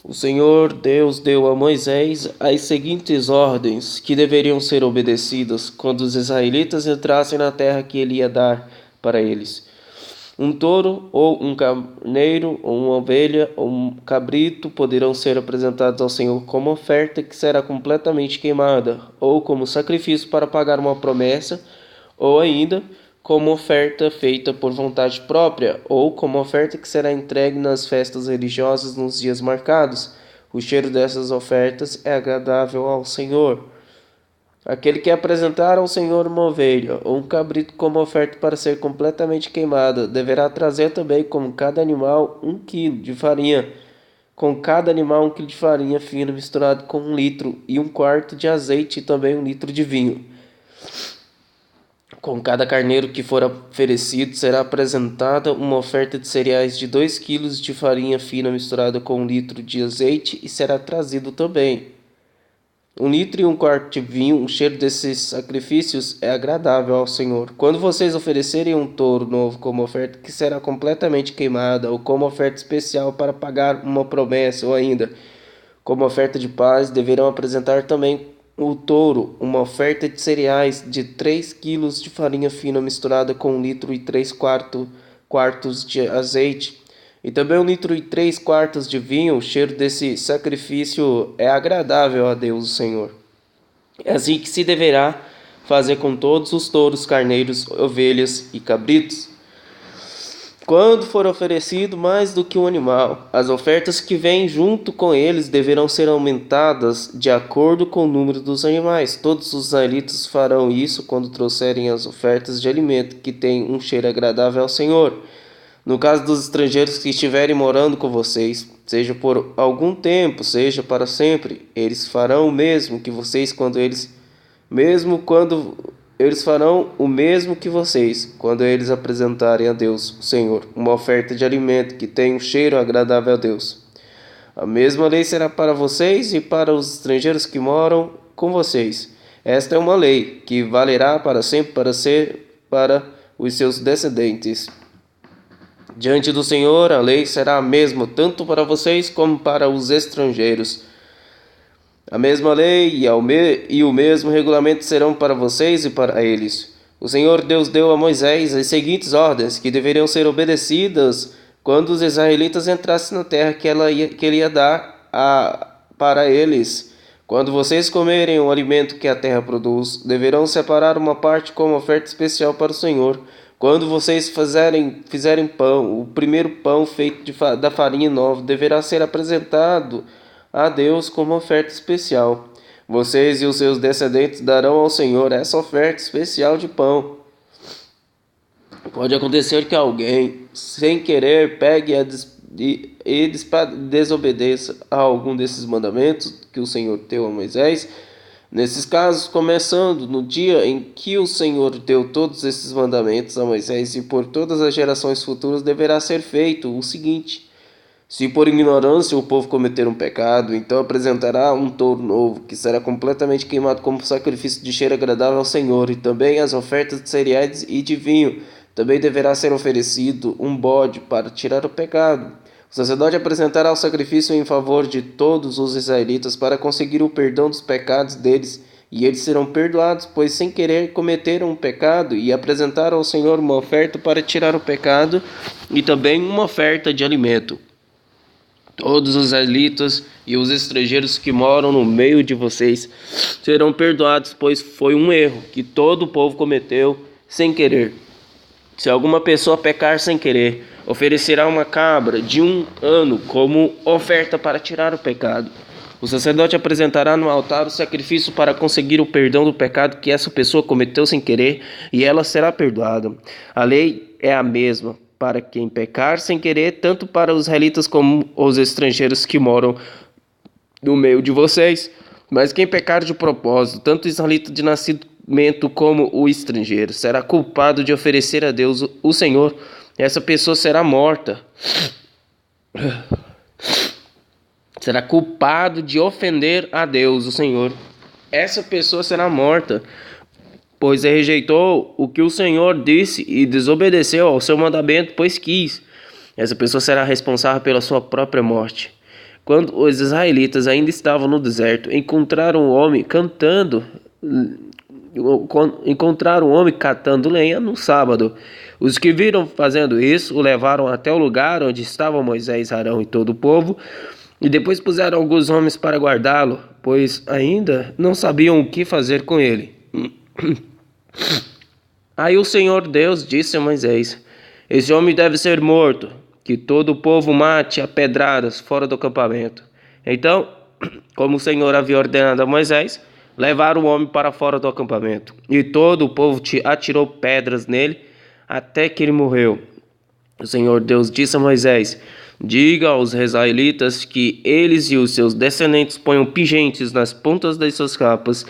O Senhor Deus deu a Moisés as seguintes ordens que deveriam ser obedecidas quando os israelitas entrassem na terra que ele ia dar para eles. Um touro ou um carneiro ou uma ovelha ou um cabrito poderão ser apresentados ao Senhor como oferta que será completamente queimada, ou como sacrifício para pagar uma promessa, ou ainda como oferta feita por vontade própria, ou como oferta que será entregue nas festas religiosas nos dias marcados. O cheiro dessas ofertas é agradável ao Senhor. Aquele que apresentar ao Senhor uma ovelha ou um cabrito como oferta para ser completamente queimada, deverá trazer também como cada animal 1 quilo de farinha, com cada animal 1 quilo de farinha fina misturado com 1 litro e 1/4 de azeite e também 1 litro de vinho. Com cada carneiro que for oferecido, será apresentada uma oferta de cereais de 2 quilos de farinha fina misturada com 1 litro de azeite e será trazido também 1 litro e 1/4 de vinho. O cheiro desses sacrifícios é agradável ao Senhor. Quando vocês oferecerem um touro novo como oferta que será completamente queimada, ou como oferta especial para pagar uma promessa, ou ainda como oferta de paz, deverão apresentar também o touro, uma oferta de cereais de 3 quilos de farinha fina misturada com 1 litro e 3/4 de azeite, e também 1 litro e 3/4 de vinho. O cheiro desse sacrifício é agradável a Deus, o Senhor. É assim que se deverá fazer com todos os touros, carneiros, ovelhas e cabritos. Quando for oferecido mais do que um animal, as ofertas que vêm junto com eles deverão ser aumentadas de acordo com o número dos animais. Todos os israelitas farão isso quando trouxerem as ofertas de alimento que têm um cheiro agradável ao Senhor. No caso dos estrangeiros que estiverem morando com vocês, seja por algum tempo, seja para sempre, eles farão o mesmo que vocês quando eles apresentarem a Deus, o Senhor, uma oferta de alimento que tenha um cheiro agradável a Deus. A mesma lei será para vocês e para os estrangeiros que moram com vocês. Esta é uma lei que valerá para sempre para os seus descendentes. Diante do Senhor, a lei será a mesma tanto para vocês como para os estrangeiros. A mesma lei e o mesmo regulamento serão para vocês e para eles. O Senhor Deus deu a Moisés as seguintes ordens que deveriam ser obedecidas quando os israelitas entrassem na terra que ele ia dar para eles. Quando vocês comerem o alimento que a terra produz, deverão separar uma parte como oferta especial para o Senhor. Quando vocês fizerem pão, o primeiro pão feito da farinha nova deverá ser apresentado a Deus como oferta especial. Vocês e os seus descendentes darão ao Senhor essa oferta especial de pão. Pode acontecer que alguém, sem querer, pegue e desobedeça a algum desses mandamentos que o Senhor deu a Moisés. Nesses casos, começando no dia em que o Senhor deu todos esses mandamentos a Moisés e por todas as gerações futuras, deverá ser feito o seguinte: se por ignorância o povo cometer um pecado, então apresentará um touro novo, que será completamente queimado como sacrifício de cheiro agradável ao Senhor, e também as ofertas de cereais e de vinho. Também deverá ser oferecido um bode para tirar o pecado. O sacerdote apresentará o sacrifício em favor de todos os israelitas para conseguir o perdão dos pecados deles, e eles serão perdoados, pois sem querer cometeram um pecado e apresentaram ao Senhor uma oferta para tirar o pecado e também uma oferta de alimento. Todos os israelitas e os estrangeiros que moram no meio de vocês serão perdoados, pois foi um erro que todo o povo cometeu sem querer. Se alguma pessoa pecar sem querer, oferecerá uma cabra de 1 ano como oferta para tirar o pecado. O sacerdote apresentará no altar o sacrifício para conseguir o perdão do pecado que essa pessoa cometeu sem querer, e ela será perdoada. A lei é a mesma para quem pecar sem querer, tanto para os israelitas como os estrangeiros que moram no meio de vocês. Mas quem pecar de propósito, tanto o israelita de nascimento como o estrangeiro, será culpado de oferecer a Deus o Senhor. Essa pessoa será morta. Será culpado de ofender a Deus, o Senhor. Essa pessoa será morta, pois rejeitou o que o Senhor disse e desobedeceu ao seu mandamento, pois quis. Essa pessoa será responsável pela sua própria morte. Quando os israelitas ainda estavam no deserto, encontraram um homem catando lenha no sábado. Os que viram fazendo isso o levaram até o lugar onde estavam Moisés, Arão e todo o povo, e depois puseram alguns homens para guardá-lo, pois ainda não sabiam o que fazer com ele. Aí o Senhor Deus disse a Moisés: esse homem deve ser morto, que todo o povo mate a pedradas fora do acampamento. Então, como o Senhor havia ordenado a Moisés, levaram o homem para fora do acampamento, e todo o povo atirou pedras nele até que ele morreu. O Senhor Deus disse a Moisés: diga aos israelitas que eles e os seus descendentes ponham pingentes nas pontas das suas capas,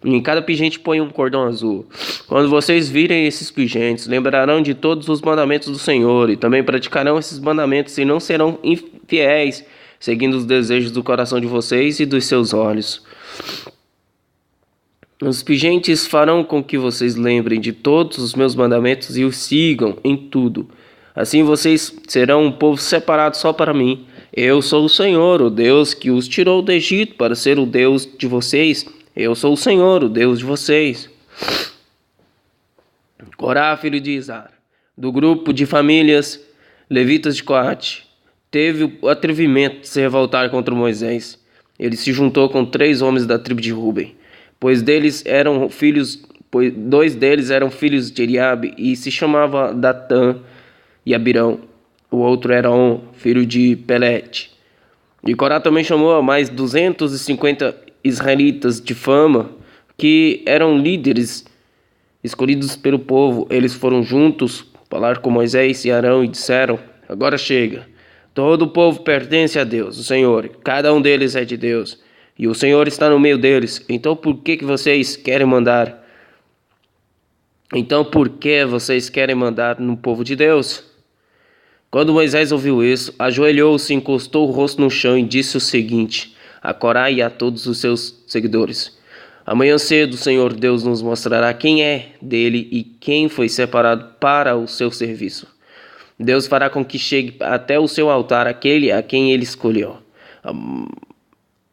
e em cada pingente ponham um cordão azul. Quando vocês virem esses pingentes, lembrarão de todos os mandamentos do Senhor, e também praticarão esses mandamentos, e não serão infiéis, seguindo os desejos do coração de vocês e dos seus olhos. Os pingentes farão com que vocês lembrem de todos os meus mandamentos e os sigam em tudo. Assim vocês serão um povo separado só para mim. Eu sou o Senhor, o Deus que os tirou do Egito para ser o Deus de vocês. Eu sou o Senhor, o Deus de vocês. Corá, filho de Izar, do grupo de famílias levitas de Coate, teve o atrevimento de se revoltar contra Moisés. Ele se juntou com 3 homens da tribo de Ruben, pois dois deles eram filhos de Eliabe e se chamava Datã e Abirão. O outro era On, filho de Pelete. E Corá também chamou a mais 250 israelitas de fama, que eram líderes escolhidos pelo povo. Eles foram juntos falar com Moisés e Arão e disseram: agora chega. Todo o povo pertence a Deus, o Senhor. Cada um deles é de Deus. E o Senhor está no meio deles. Então por que vocês querem mandar? No povo de Deus? Quando Moisés ouviu isso, ajoelhou-se, encostou o rosto no chão e disse o seguinte a Corá e a todos os seus seguidores: amanhã cedo o Senhor Deus nos mostrará quem é dele e quem foi separado para o seu serviço. Deus fará com que chegue até o seu altar aquele a quem ele escolheu.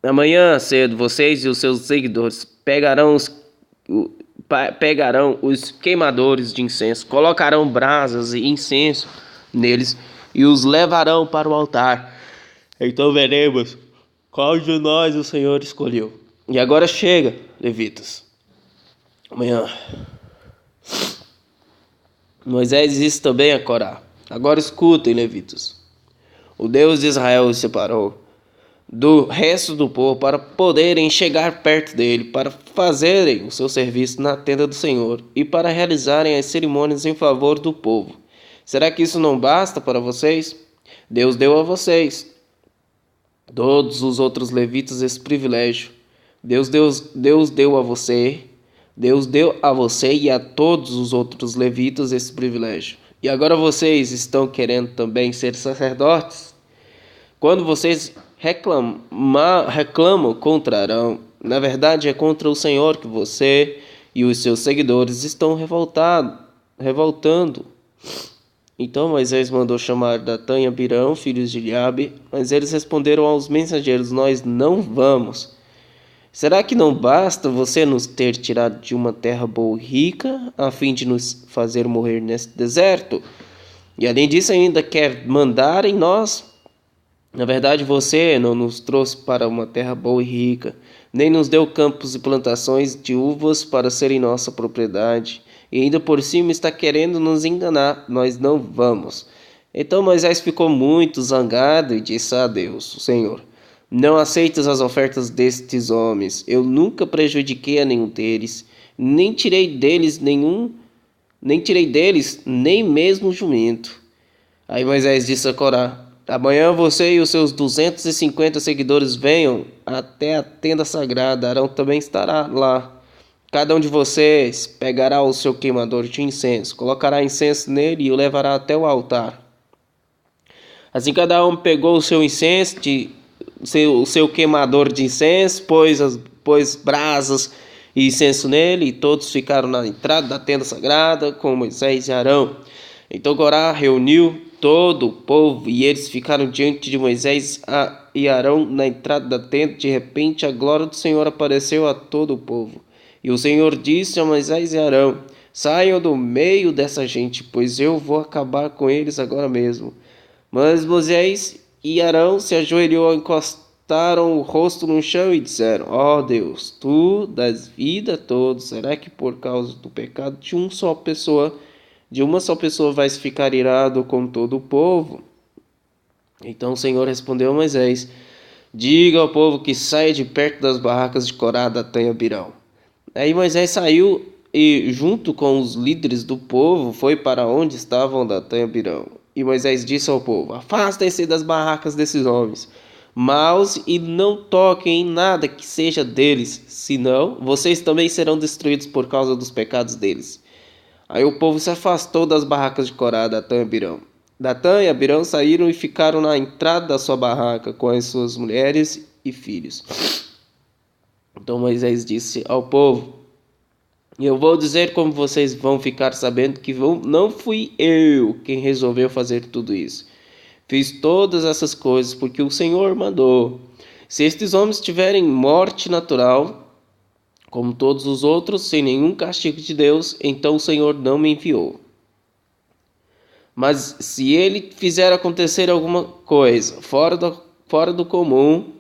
Amanhã cedo vocês e os seus seguidores pegarão os queimadores de incenso, colocarão brasas e incenso neles e os levarão para o altar. Então veremos qual de nós o Senhor escolheu. E agora chega, levitas. Amanhã. Moisés disse também a Corá: agora escutem, levitas. O Deus de Israel os separou do resto do povo para poderem chegar perto dele, para fazerem o seu serviço na tenda do Senhor e para realizarem as cerimônias em favor do povo. Será que isso não basta para vocês? Deus deu a vocês, todos os outros levitas, esse privilégio. Deus deu a você e a todos os outros levitas esse privilégio. E agora vocês estão querendo também ser sacerdotes? Quando vocês reclamam contra Arão, na verdade é contra o Senhor que você e os seus seguidores estão revoltando. Então Moisés mandou chamar Datã e Abirão, filhos de Eliabe, mas eles responderam aos mensageiros: nós não vamos. Será que não basta você nos ter tirado de uma terra boa e rica, a fim de nos fazer morrer neste deserto? E além disso ainda quer mandar em nós? Na verdade você não nos trouxe para uma terra boa e rica, nem nos deu campos e plantações de uvas para serem nossa propriedade. E ainda por cima está querendo nos enganar. Nós não vamos. Então Moisés ficou muito zangado e disse a Deus, o Senhor: não aceites as ofertas destes homens. Eu nunca prejudiquei a nenhum deles, nem tirei deles nem mesmo jumento. Aí Moisés disse a Corá: amanhã você e os seus 250 seguidores venham até a tenda sagrada. Arão também estará lá. Cada um de vocês pegará o seu queimador de incenso, colocará incenso nele e o levará até o altar. Assim cada um pegou o seu incenso, o seu queimador de incenso, pôs brasas e incenso nele, e todos ficaram na entrada da tenda sagrada com Moisés e Arão. Então Corá reuniu todo o povo, e eles ficaram diante de Moisés e Arão na entrada da tenda. De repente, a glória do Senhor apareceu a todo o povo. E o Senhor disse a Moisés e Arão: saiam do meio dessa gente, pois eu vou acabar com eles agora mesmo. Mas Moisés e Arão se ajoelhou, encostaram o rosto no chão e disseram: ó Deus, tu dás vida a todos. Será que por causa do pecado de uma só pessoa vais ficar irado com todo o povo? Então o Senhor respondeu a Moisés: diga ao povo que saia de perto das barracas de Corá, Datã e Abirão. Aí Moisés saiu e, junto com os líderes do povo, foi para onde estavam Datã e Abirão. E Moisés disse ao povo: afastem-se das barracas desses homens maus e não toquem em nada que seja deles, senão vocês também serão destruídos por causa dos pecados deles. Aí o povo se afastou das barracas de Corá, Datã e Abirão. Datã e Abirão saíram e ficaram na entrada da sua barraca com as suas mulheres e filhos. Então Moisés disse ao povo: eu vou dizer como vocês vão ficar sabendo que não fui eu quem resolveu fazer tudo isso. Fiz todas essas coisas porque o Senhor mandou. Se estes homens tiverem morte natural, como todos os outros, sem nenhum castigo de Deus, então o Senhor não me enviou. Mas se ele fizer acontecer alguma coisa fora do comum,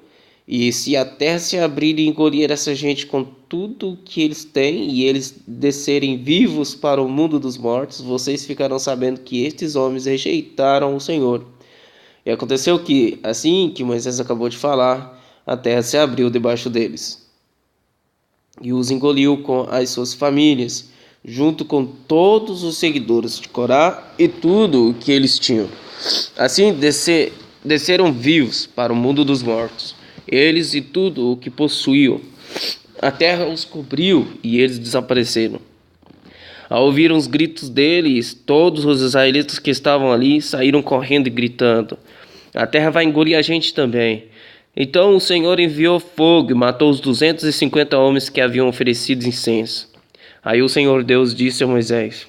e se a terra se abrir e engolir essa gente com tudo o que eles têm, e eles descerem vivos para o mundo dos mortos, vocês ficarão sabendo que estes homens rejeitaram o Senhor. E aconteceu que, assim que Moisés acabou de falar, a terra se abriu debaixo deles e os engoliu com as suas famílias, junto com todos os seguidores de Corá e tudo o que eles tinham. Assim desceram vivos para o mundo dos mortos, eles e tudo o que possuíam. A terra os cobriu e eles desapareceram. Ao ouvir os gritos deles, todos os israelitas que estavam ali saíram correndo e gritando: a terra vai engolir a gente também. Então o Senhor enviou fogo e matou os 250 homens que haviam oferecido incenso. Aí o Senhor Deus disse a Moisés: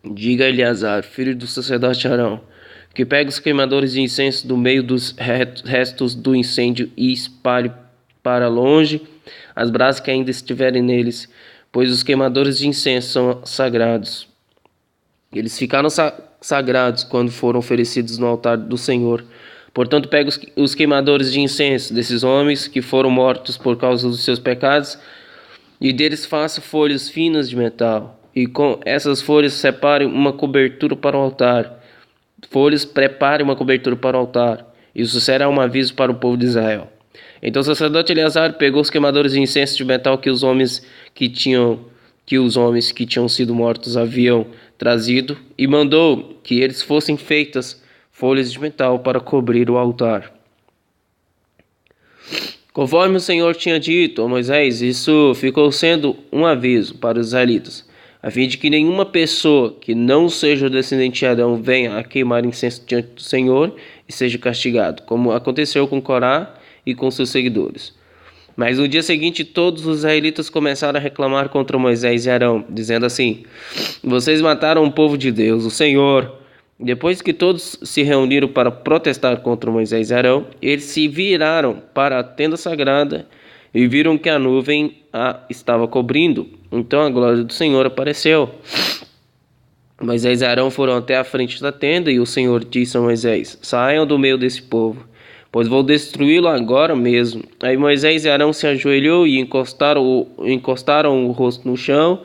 diga a Eleazar, filho do sacerdote Arão, que pegue os queimadores de incenso do meio dos restos do incêndio e espalhe para longe as brasas que ainda estiverem neles, pois os queimadores de incenso são sagrados. Eles ficaram sagrados quando foram oferecidos no altar do Senhor. Portanto, pegue os queimadores de incenso desses homens que foram mortos por causa dos seus pecados, e deles faça folhas finas de metal, e com essas folhas separe uma cobertura para o altar. Prepare uma cobertura para o altar. Isso será um aviso para o povo de Israel. Então o sacerdote Eleazar pegou os queimadores de incenso de metal que os homens que tinham sido mortos haviam trazido, e mandou que eles fossem feitas folhas de metal para cobrir o altar. Conforme o Senhor tinha dito a Moisés, isso ficou sendo um aviso para os israelitas, a fim de que nenhuma pessoa que não seja descendente de Arão venha a queimar incenso diante do Senhor e seja castigado, como aconteceu com Corá e com seus seguidores. Mas no dia seguinte todos os israelitas começaram a reclamar contra Moisés e Arão, dizendo assim: vocês mataram o povo de Deus, o Senhor. Depois que todos se reuniram para protestar contra Moisés e Arão, eles se viraram para a tenda sagrada e viram que a nuvem a estava cobrindo. Então a glória do Senhor apareceu. Moisés e Arão foram até a frente da tenda, e o Senhor disse a Moisés: saiam do meio desse povo, pois vou destruí-lo agora mesmo. Aí Moisés e Arão se ajoelhou e encostaram o rosto no chão,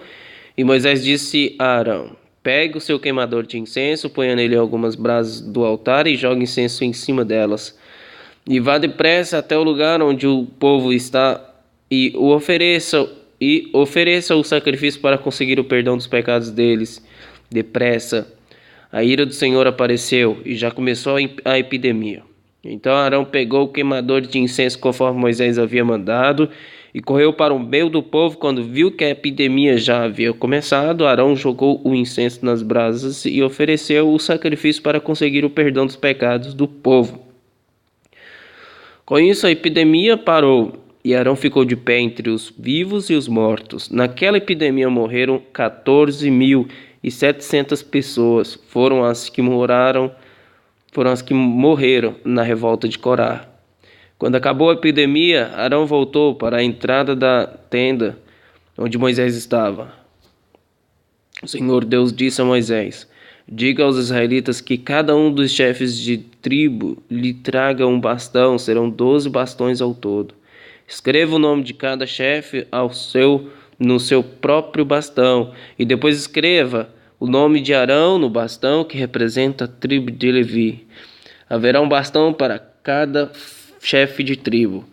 e Moisés disse a Arão: pegue o seu queimador de incenso, ponha nele algumas brasas do altar e jogue incenso em cima delas. E vá depressa até o lugar onde o povo está e ofereça o sacrifício para conseguir o perdão dos pecados deles. Depressa. A ira do Senhor apareceu e já começou a epidemia. Então Arão pegou o queimador de incenso conforme Moisés havia mandado e correu para o meio do povo. Quando viu que a epidemia já havia começado, Arão jogou o incenso nas brasas e ofereceu o sacrifício para conseguir o perdão dos pecados do povo. Com isso a epidemia parou e Arão ficou de pé entre os vivos e os mortos. Naquela epidemia morreram 14.700 pessoas. Foram as que moraram foram as que morreram na revolta de Corá. Quando acabou a epidemia, Arão voltou para a entrada da tenda onde Moisés estava. O Senhor Deus disse a Moisés: diga aos israelitas que cada um dos chefes de tribo lhe traga um bastão, serão 12 bastões ao todo. Escreva o nome de cada chefe no seu próprio bastão, e depois escreva o nome de Arão no bastão que representa a tribo de Levi. Haverá um bastão para cada chefe de tribo.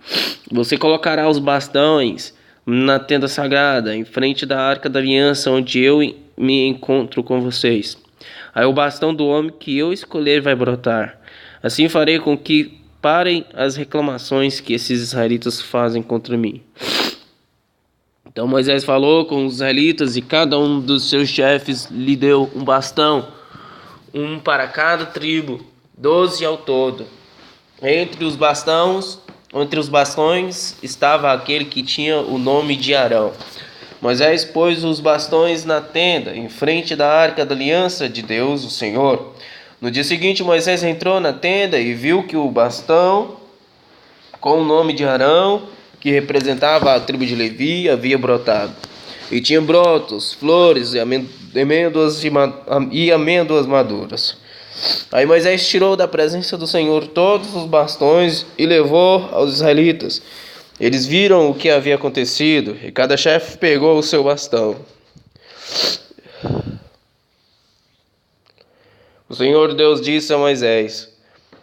Você colocará os bastões na tenda sagrada, em frente da arca da aliança, onde eu me encontro com vocês. Aí o bastão do homem que eu escolher vai brotar. Assim farei com que parem as reclamações que esses israelitas fazem contra mim. Então Moisés falou com os israelitas e cada um dos seus chefes lhe deu um bastão, um para cada tribo, 12 ao todo. Entre os bastões estava aquele que tinha o nome de Arão. Moisés pôs os bastões na tenda, em frente da arca da aliança de Deus, o Senhor. No dia seguinte, Moisés entrou na tenda e viu que o bastão com o nome de Arão, que representava a tribo de Levi, havia brotado. E tinha brotos, flores e amêndoas maduras. Aí Moisés tirou da presença do Senhor todos os bastões e levou aos israelitas. Eles viram o que havia acontecido e cada chefe pegou o seu bastão. O Senhor Deus disse a Moisés: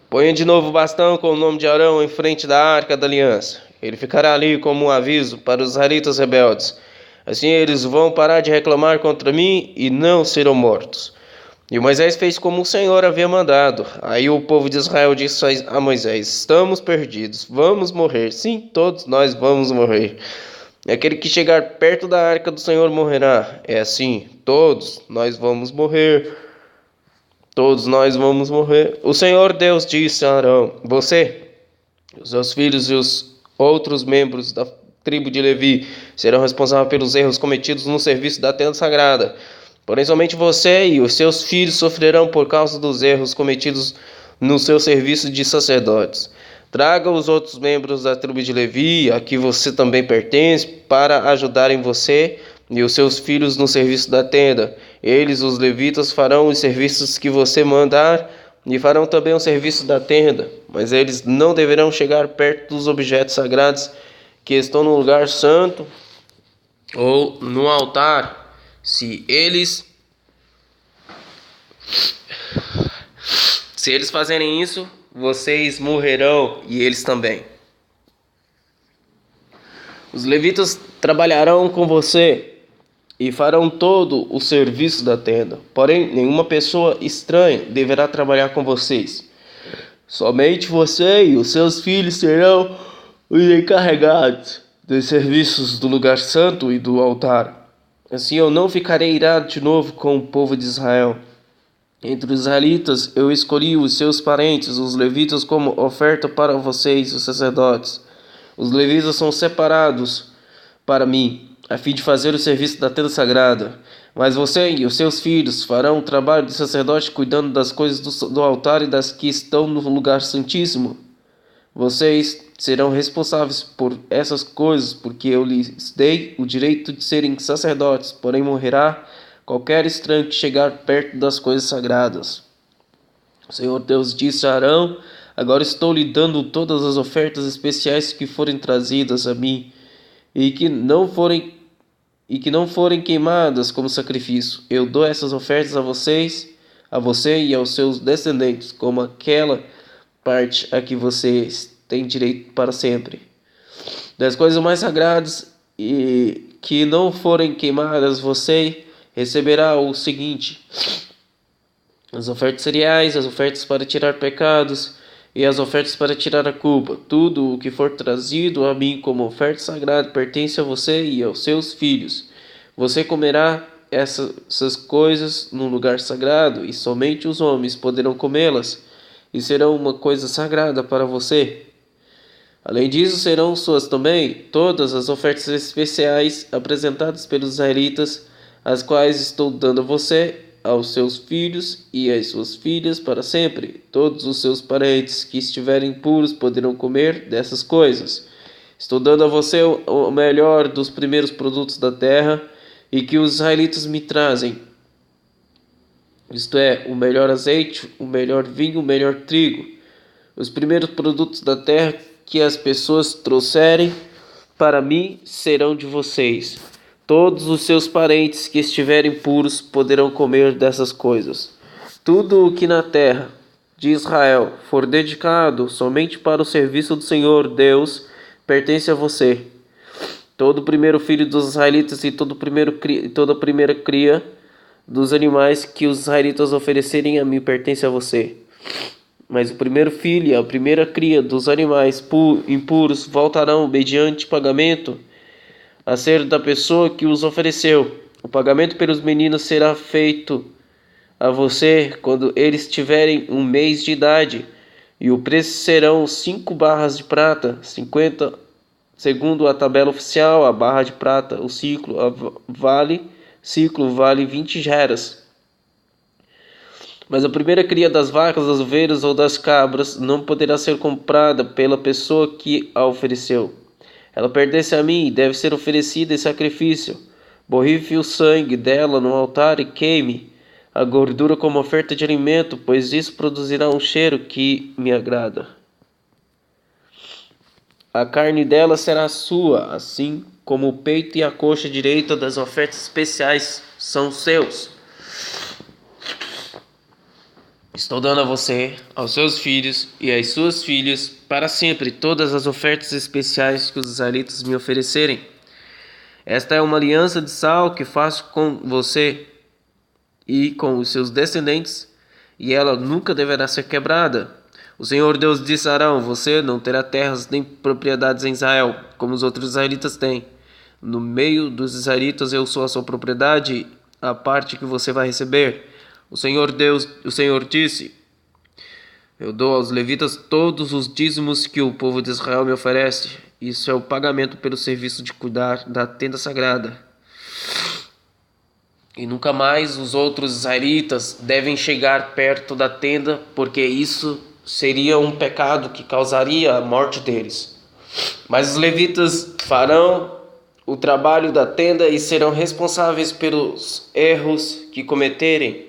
ponha de novo o bastão com o nome de Arão em frente da arca da aliança. Ele ficará ali como um aviso para os israelitas rebeldes. Assim eles vão parar de reclamar contra mim e não serão mortos. E Moisés fez como o Senhor havia mandado. Aí o povo de Israel disse a Moisés: estamos perdidos, vamos morrer. Sim, todos nós vamos morrer. Aquele que chegar perto da arca do Senhor morrerá. É assim, todos nós vamos morrer. Todos nós vamos morrer. O Senhor Deus disse a Arão: você, os seus filhos e os outros membros da tribo de Levi serão responsáveis pelos erros cometidos no serviço da tenda sagrada. Porém, somente você e os seus filhos sofrerão por causa dos erros cometidos no seu serviço de sacerdotes. Traga os outros membros da tribo de Levi, a que você também pertence, para ajudarem você e os seus filhos no serviço da tenda. Eles, os levitas, farão os serviços que você mandar e farão também o serviço da tenda. Mas eles não deverão chegar perto dos objetos sagrados que estão no lugar santo ou no altar. Se eles fazerem isso, vocês morrerão e eles também. Os levitas trabalharão com você e farão todo o serviço da tenda. Porém, nenhuma pessoa estranha deverá trabalhar com vocês. Somente você e os seus filhos serão os encarregados dos serviços do lugar santo e do altar. Assim eu não ficarei irado de novo com o povo de Israel. Entre os israelitas eu escolhi os seus parentes, os levitas, como oferta para vocês, os sacerdotes. Os levitas são separados para mim, a fim de fazer o serviço da tenda sagrada. Mas você e os seus filhos farão o trabalho de sacerdote, cuidando das coisas do altar e das que estão no lugar santíssimo. Vocês serão responsáveis por essas coisas, porque eu lhes dei o direito de serem sacerdotes, porém morrerá qualquer estranho que chegar perto das coisas sagradas. O Senhor Deus disse a Arão: agora estou lhe dando todas as ofertas especiais que forem trazidas a mim, e que não forem queimadas como sacrifício. Eu dou essas ofertas a você e aos seus descendentes, como aquela parte a que vocês têm direito para sempre. Das coisas mais sagradas e que não forem queimadas, você receberá o seguinte: as ofertas cereais, as ofertas para tirar pecados e as ofertas para tirar a culpa. Tudo o que for trazido a mim como oferta sagrada pertence a você e aos seus filhos. Você comerá essas coisas no lugar sagrado, e somente os homens poderão comê-las, e serão uma coisa sagrada para você. Além disso, serão suas também todas as ofertas especiais apresentadas pelos israelitas, as quais estou dando a você aos seus filhos e às suas filhas para sempre. Todos os seus parentes que estiverem puros poderão comer dessas coisas. Estou dando a você o melhor dos primeiros produtos da terra e que os israelitas me trazem. Isto é, o melhor azeite, o melhor vinho, o melhor trigo. Os primeiros produtos da terra que as pessoas trouxerem para mim serão de vocês. Todos os seus parentes que estiverem puros poderão comer dessas coisas. Tudo o que na terra de Israel for dedicado somente para o serviço do Senhor Deus pertence a você. Todo o primeiro filho dos israelitas e toda a primeira cria dos animais que os israelitas oferecerem a mim pertence a você. Mas o primeiro filho e a primeira cria dos animais impuros voltarão mediante pagamento a ser da pessoa que os ofereceu. O pagamento pelos meninos será feito a você quando eles tiverem 1 mês de idade, e o preço serão 5 barras de prata, 50 segundo a tabela oficial. A barra de prata, o ciclo vale 20 geras. Mas a primeira cria das vacas, das ovelhas ou das cabras não poderá ser comprada pela pessoa que a ofereceu. Ela pertence a mim e deve ser oferecida em sacrifício. Borrife o sangue dela no altar e queime a gordura como oferta de alimento, pois isso produzirá um cheiro que me agrada. A carne dela será sua, assim como o peito e a coxa direita das ofertas especiais são seus. Estou dando a você, aos seus filhos e às suas filhas, para sempre, todas as ofertas especiais que os israelitas me oferecerem. Esta é uma aliança de sal que faço com você e com os seus descendentes, e ela nunca deverá ser quebrada. O Senhor Deus disse a Arão: você não terá terras nem propriedades em Israel, como os outros israelitas têm. No meio dos israelitas eu sou a sua propriedade, a parte que você vai receber. O Senhor disse: eu dou aos levitas todos os dízimos que o povo de Israel me oferece. Isso é o pagamento pelo serviço de cuidar da tenda sagrada. E nunca mais os outros israelitas devem chegar perto da tenda, porque isso seria um pecado que causaria a morte deles. Mas os levitas farão o trabalho da tenda e serão responsáveis pelos erros que cometerem.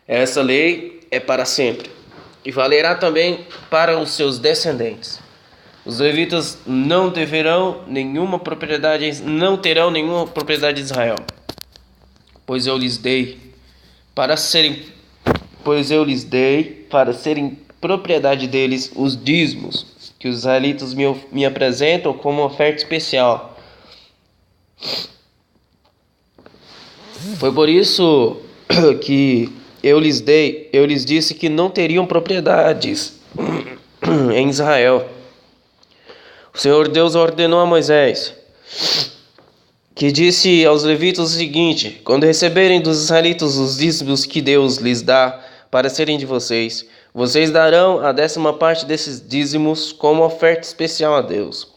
Essa lei é para sempre e valerá também para os seus descendentes. Os levitas não terão nenhuma propriedade em Israel, pois eu lhes dei para serem propriedade deles os dízimos que os israelitas me apresentam como oferta especial. Foi por isso que eu lhes disse que não teriam propriedades em Israel. O Senhor Deus ordenou a Moisés, que disse aos levitas o seguinte: quando receberem dos israelitas os dízimos que Deus lhes dá para serem de vocês, vocês darão a 10ª parte desses dízimos como oferta especial a Deus.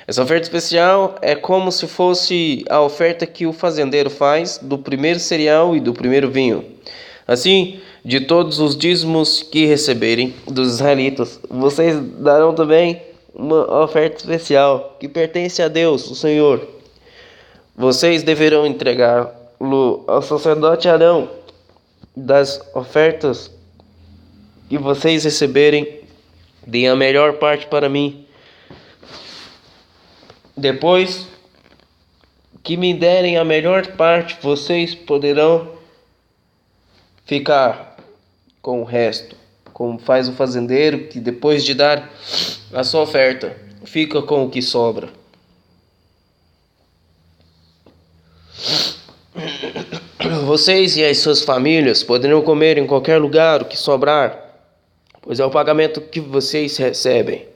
Essa oferta especial é como se fosse a oferta que o fazendeiro faz do primeiro cereal e do primeiro vinho. Assim, de todos os dízimos que receberem dos israelitas, vocês darão também uma oferta especial que pertence a Deus, o Senhor. Vocês deverão entregá-lo ao sacerdote Arão. Das ofertas que vocês receberem, deem a melhor parte para mim. Depois que me derem a melhor parte, vocês poderão ficar com o resto, como faz o fazendeiro, que depois de dar a sua oferta, fica com o que sobra. Vocês e as suas famílias poderão comer em qualquer lugar o que sobrar, pois é o pagamento que vocês recebem.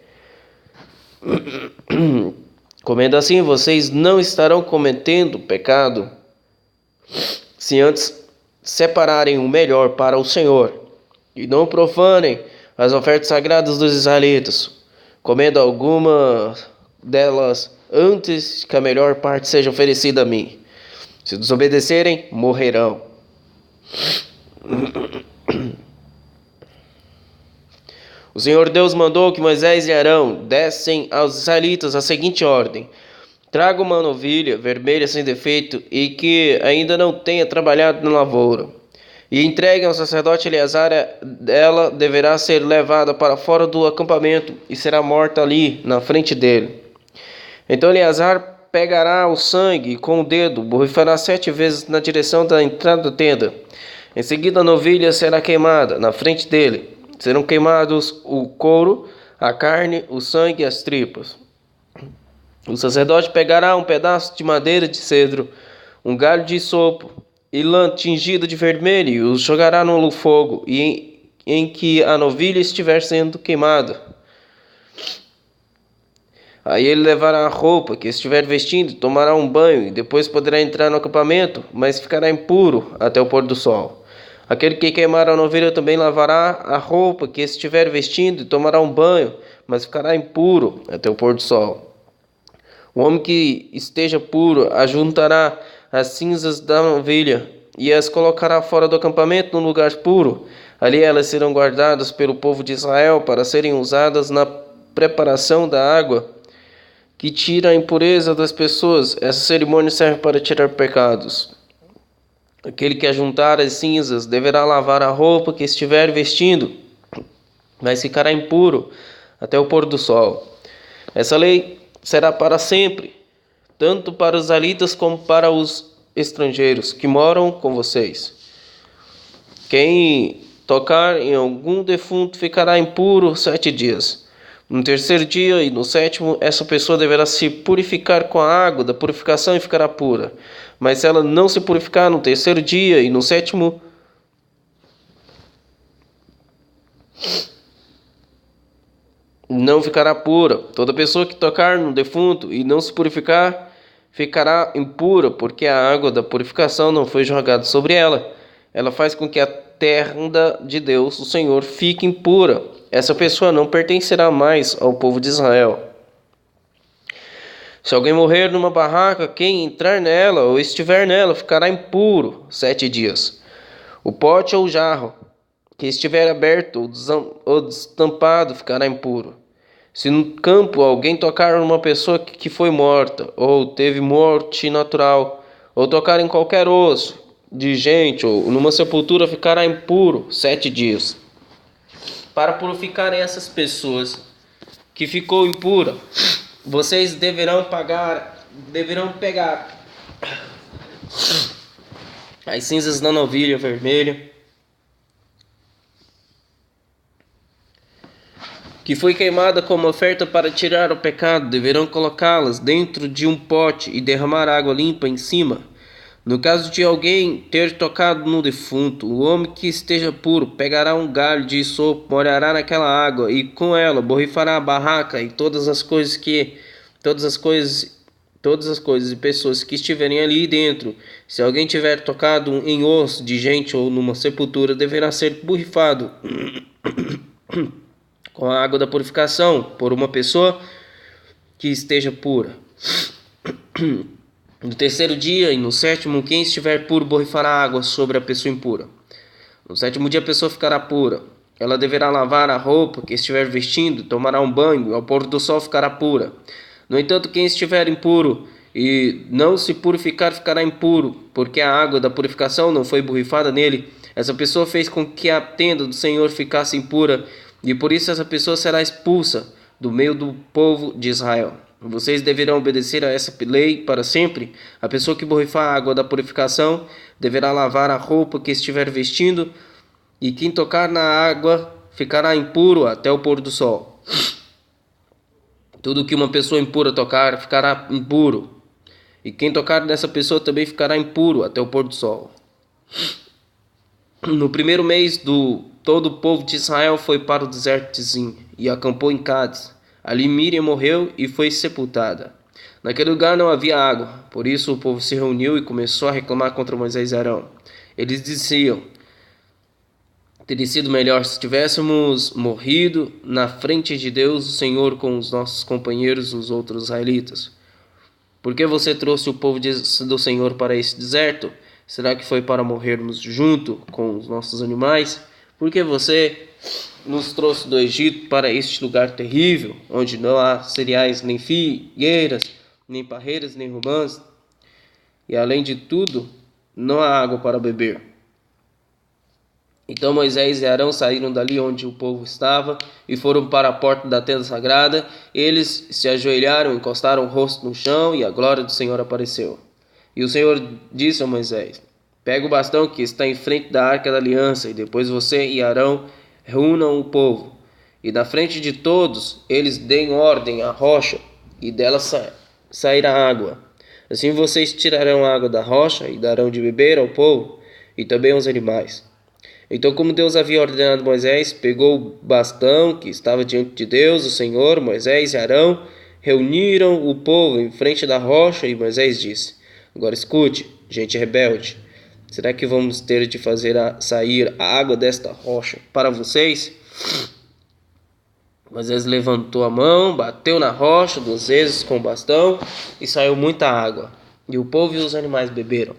Comendo assim, vocês não estarão cometendo pecado, se antes separarem o melhor para o Senhor, e não profanem as ofertas sagradas dos israelitas, comendo alguma delas antes que a melhor parte seja oferecida a mim. Se desobedecerem, morrerão. O Senhor Deus mandou que Moisés e Arão dessem aos israelitas a seguinte ordem: traga uma novilha vermelha sem defeito e que ainda não tenha trabalhado na lavoura, e entreguem ao sacerdote Eleazar. Ela deverá ser levada para fora do acampamento e será morta ali, na frente dele. Então Eleazar pegará o sangue com o dedo, borrifará 7 vezes na direção da entrada da tenda. Em seguida a novilha será queimada na frente dele. Serão queimados o couro, a carne, o sangue e as tripas. O sacerdote pegará um pedaço de madeira de cedro, um galho de isopo e lã tingida de vermelho e os jogará no fogo em que a novilha estiver sendo queimada. Aí ele levará a roupa que estiver vestindo, tomará um banho e depois poderá entrar no acampamento, mas ficará impuro até o pôr do sol. Aquele que queimar a novilha também lavará a roupa que estiver vestindo e tomará um banho, mas ficará impuro até o pôr do sol. O homem que esteja puro ajuntará as cinzas da novilha e as colocará fora do acampamento num lugar puro. Ali elas serão guardadas pelo povo de Israel para serem usadas na preparação da água que tira a impureza das pessoas. Essa cerimônia serve para tirar pecados. Aquele que ajuntar as cinzas deverá lavar a roupa que estiver vestindo, mas ficará impuro até o pôr do sol. Essa lei será para sempre, tanto para os israelitas como para os estrangeiros que moram com vocês. Quem tocar em algum defunto ficará impuro 7 dias. No terceiro dia e no sétimo, essa pessoa deverá se purificar com a água da purificação e ficará pura. Mas se ela não se purificar no terceiro dia e no sétimo, não ficará pura. Toda pessoa que tocar no defunto e não se purificar, ficará impura, porque a água da purificação não foi jogada sobre ela. Ela faz com que a terra de Deus, o Senhor, fique impura. Essa pessoa não pertencerá mais ao povo de Israel. Se alguém morrer numa barraca, quem entrar nela ou estiver nela ficará impuro 7 dias. O pote ou o jarro que estiver aberto ou destampado ficará impuro. Se no campo alguém tocar numa pessoa que foi morta, ou teve morte natural, ou tocar em qualquer osso de gente, ou numa sepultura, ficará impuro 7 dias. Para purificar essas pessoas que ficou impura, vocês deverão pegar as cinzas da novilha vermelha que foi queimada como oferta para tirar o pecado, deverão colocá-las dentro de um pote e derramar água limpa em cima. No caso de alguém ter tocado no defunto, o homem que esteja puro pegará um galho de isopo, molhará naquela água e com ela borrifará a barraca e todas as coisas e pessoas que estiverem ali dentro. Se alguém tiver tocado em osso de gente ou numa sepultura, deverá ser borrifado com a água da purificação por uma pessoa que esteja pura. No terceiro dia e no sétimo, quem estiver puro borrifará água sobre a pessoa impura. No sétimo dia a pessoa ficará pura. Ela deverá lavar a roupa que estiver vestindo, tomará um banho, e ao pôr do sol ficará pura. No entanto, quem estiver impuro e não se purificar ficará impuro, porque a água da purificação não foi borrifada nele. Essa pessoa fez com que a tenda do Senhor ficasse impura, e por isso essa pessoa será expulsa do meio do povo de Israel. Vocês deverão obedecer a essa lei para sempre. A pessoa que borrifar a água da purificação deverá lavar a roupa que estiver vestindo, e quem tocar na água ficará impuro até o pôr do sol. Tudo que uma pessoa impura tocar ficará impuro, e quem tocar nessa pessoa também ficará impuro até o pôr do sol. No primeiro mês, todo o povo de Israel foi para o deserto de Zin e acampou em Cádiz. Ali Miriam morreu e foi sepultada. Naquele lugar não havia água, por isso o povo se reuniu e começou a reclamar contra Moisés e Arão. Eles diziam: teria sido melhor se tivéssemos morrido na frente de Deus, o Senhor, com os nossos companheiros, os outros israelitas. Por que você trouxe o povo do Senhor para esse deserto? Será que foi para morrermos junto com os nossos animais? Porque você nos trouxe do Egito para este lugar terrível, onde não há cereais, nem figueiras, nem parreiras, nem romãs, e além de tudo, não há água para beber. Então Moisés e Arão saíram dali onde o povo estava e foram para a porta da tenda sagrada. Eles se ajoelharam, encostaram o rosto no chão e a glória do Senhor apareceu. E o Senhor disse a Moisés: Pega o bastão que está em frente da arca da aliança, e depois você e Arão reúnam o povo. E da frente de todos eles deem ordem à rocha, e dela sairá água. Assim vocês tirarão a água da rocha e darão de beber ao povo e também aos animais. Então, como Deus havia ordenado Moisés, pegou o bastão que estava diante de Deus, o Senhor, Moisés e Arão reuniram o povo em frente da rocha e Moisés disse: Agora escute, gente rebelde, será que vamos ter de fazer sair a água desta rocha para vocês? Moisés levantou a mão, bateu na rocha 2 vezes com o bastão e saiu muita água, e o povo e os animais beberam.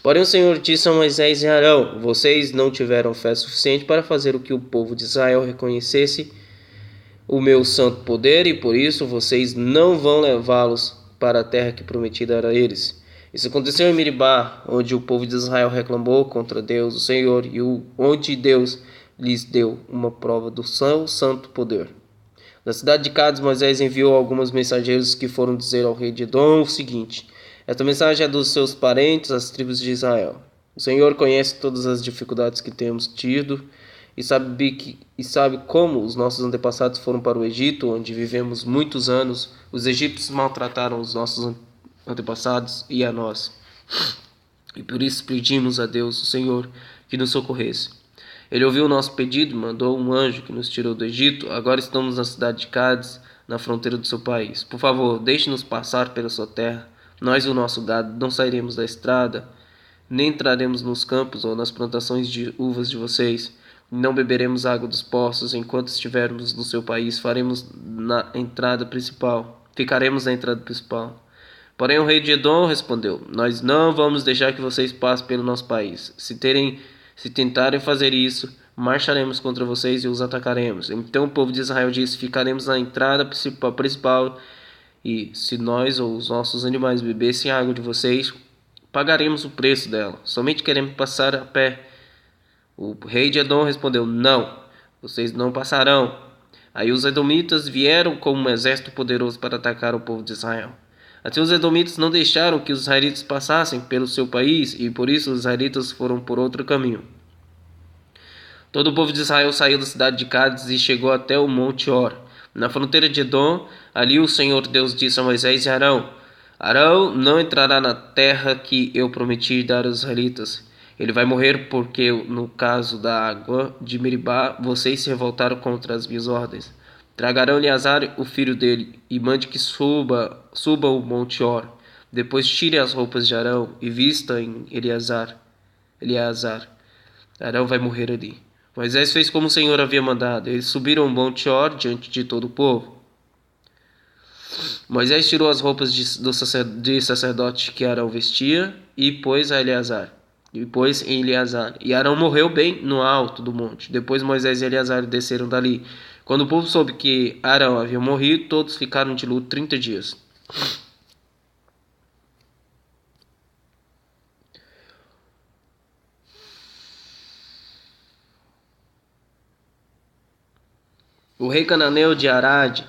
Porém o Senhor disse a Moisés e Arão: Vocês não tiveram fé suficiente para fazer o que o povo de Israel reconhecesse o meu santo poder, e por isso vocês não vão levá-los para a terra que prometi dar a eles. Isso aconteceu em Meribá, onde o povo de Israel reclamou contra Deus, o Senhor, e onde Deus lhes deu uma prova do seu santo poder. Na cidade de Cádiz, Moisés enviou alguns mensageiros que foram dizer ao rei de Edom o seguinte: Esta mensagem é dos seus parentes, as tribos de Israel. O Senhor conhece todas as dificuldades que temos tido e sabe como os nossos antepassados foram para o Egito, onde vivemos muitos anos. Os egípcios maltrataram os nossos antepassados e a nós. E por isso pedimos a Deus, o Senhor, que nos socorresse. Ele ouviu o nosso pedido e mandou um anjo que nos tirou do Egito. Agora estamos na cidade de Cádiz, na fronteira do seu país. Por favor, deixe-nos passar pela sua terra. Nós e o nosso gado não sairemos da estrada, nem entraremos nos campos ou nas plantações de uvas de vocês. Não beberemos água dos poços enquanto estivermos no seu país. Ficaremos na entrada principal. Porém o rei de Edom respondeu: Nós não vamos deixar que vocês passem pelo nosso país. Se tentarem fazer isso, marcharemos contra vocês e os atacaremos. Então o povo de Israel disse: Ficaremos na entrada principal, e se nós ou os nossos animais bebessem a água de vocês, pagaremos o preço dela. Somente queremos passar a pé. O rei de Edom respondeu: Não, vocês não passarão. Aí os edomitas vieram com um exército poderoso para atacar o povo de Israel. Assim os edomitas não deixaram que os israelitas passassem pelo seu país, e por isso os israelitas foram por outro caminho. Todo o povo de Israel saiu da cidade de Cádiz e chegou até o monte Hor, na fronteira de Edom. Ali o Senhor Deus disse a Moisés e Arão: Arão não entrará na terra que eu prometi dar aos israelitas. Ele vai morrer porque, no caso da água de Meribá, vocês se revoltaram contra as minhas ordens. Traga Arão Eleazar, o filho dele, e mande que suba o monte Hor. Depois tire as roupas de Arão e vista em Eleazar. Arão vai morrer ali. Moisés fez como o Senhor havia mandado. Eles subiram o monte Hor diante de todo o povo. Moisés tirou as roupas de sacerdote que Arão vestia e pôs em Eleazar. E Arão morreu bem no alto do monte. Depois Moisés e Eleazar desceram dali. Quando o povo soube que Arão havia morrido, todos ficaram de luto 30 dias. O rei cananeu de Arade,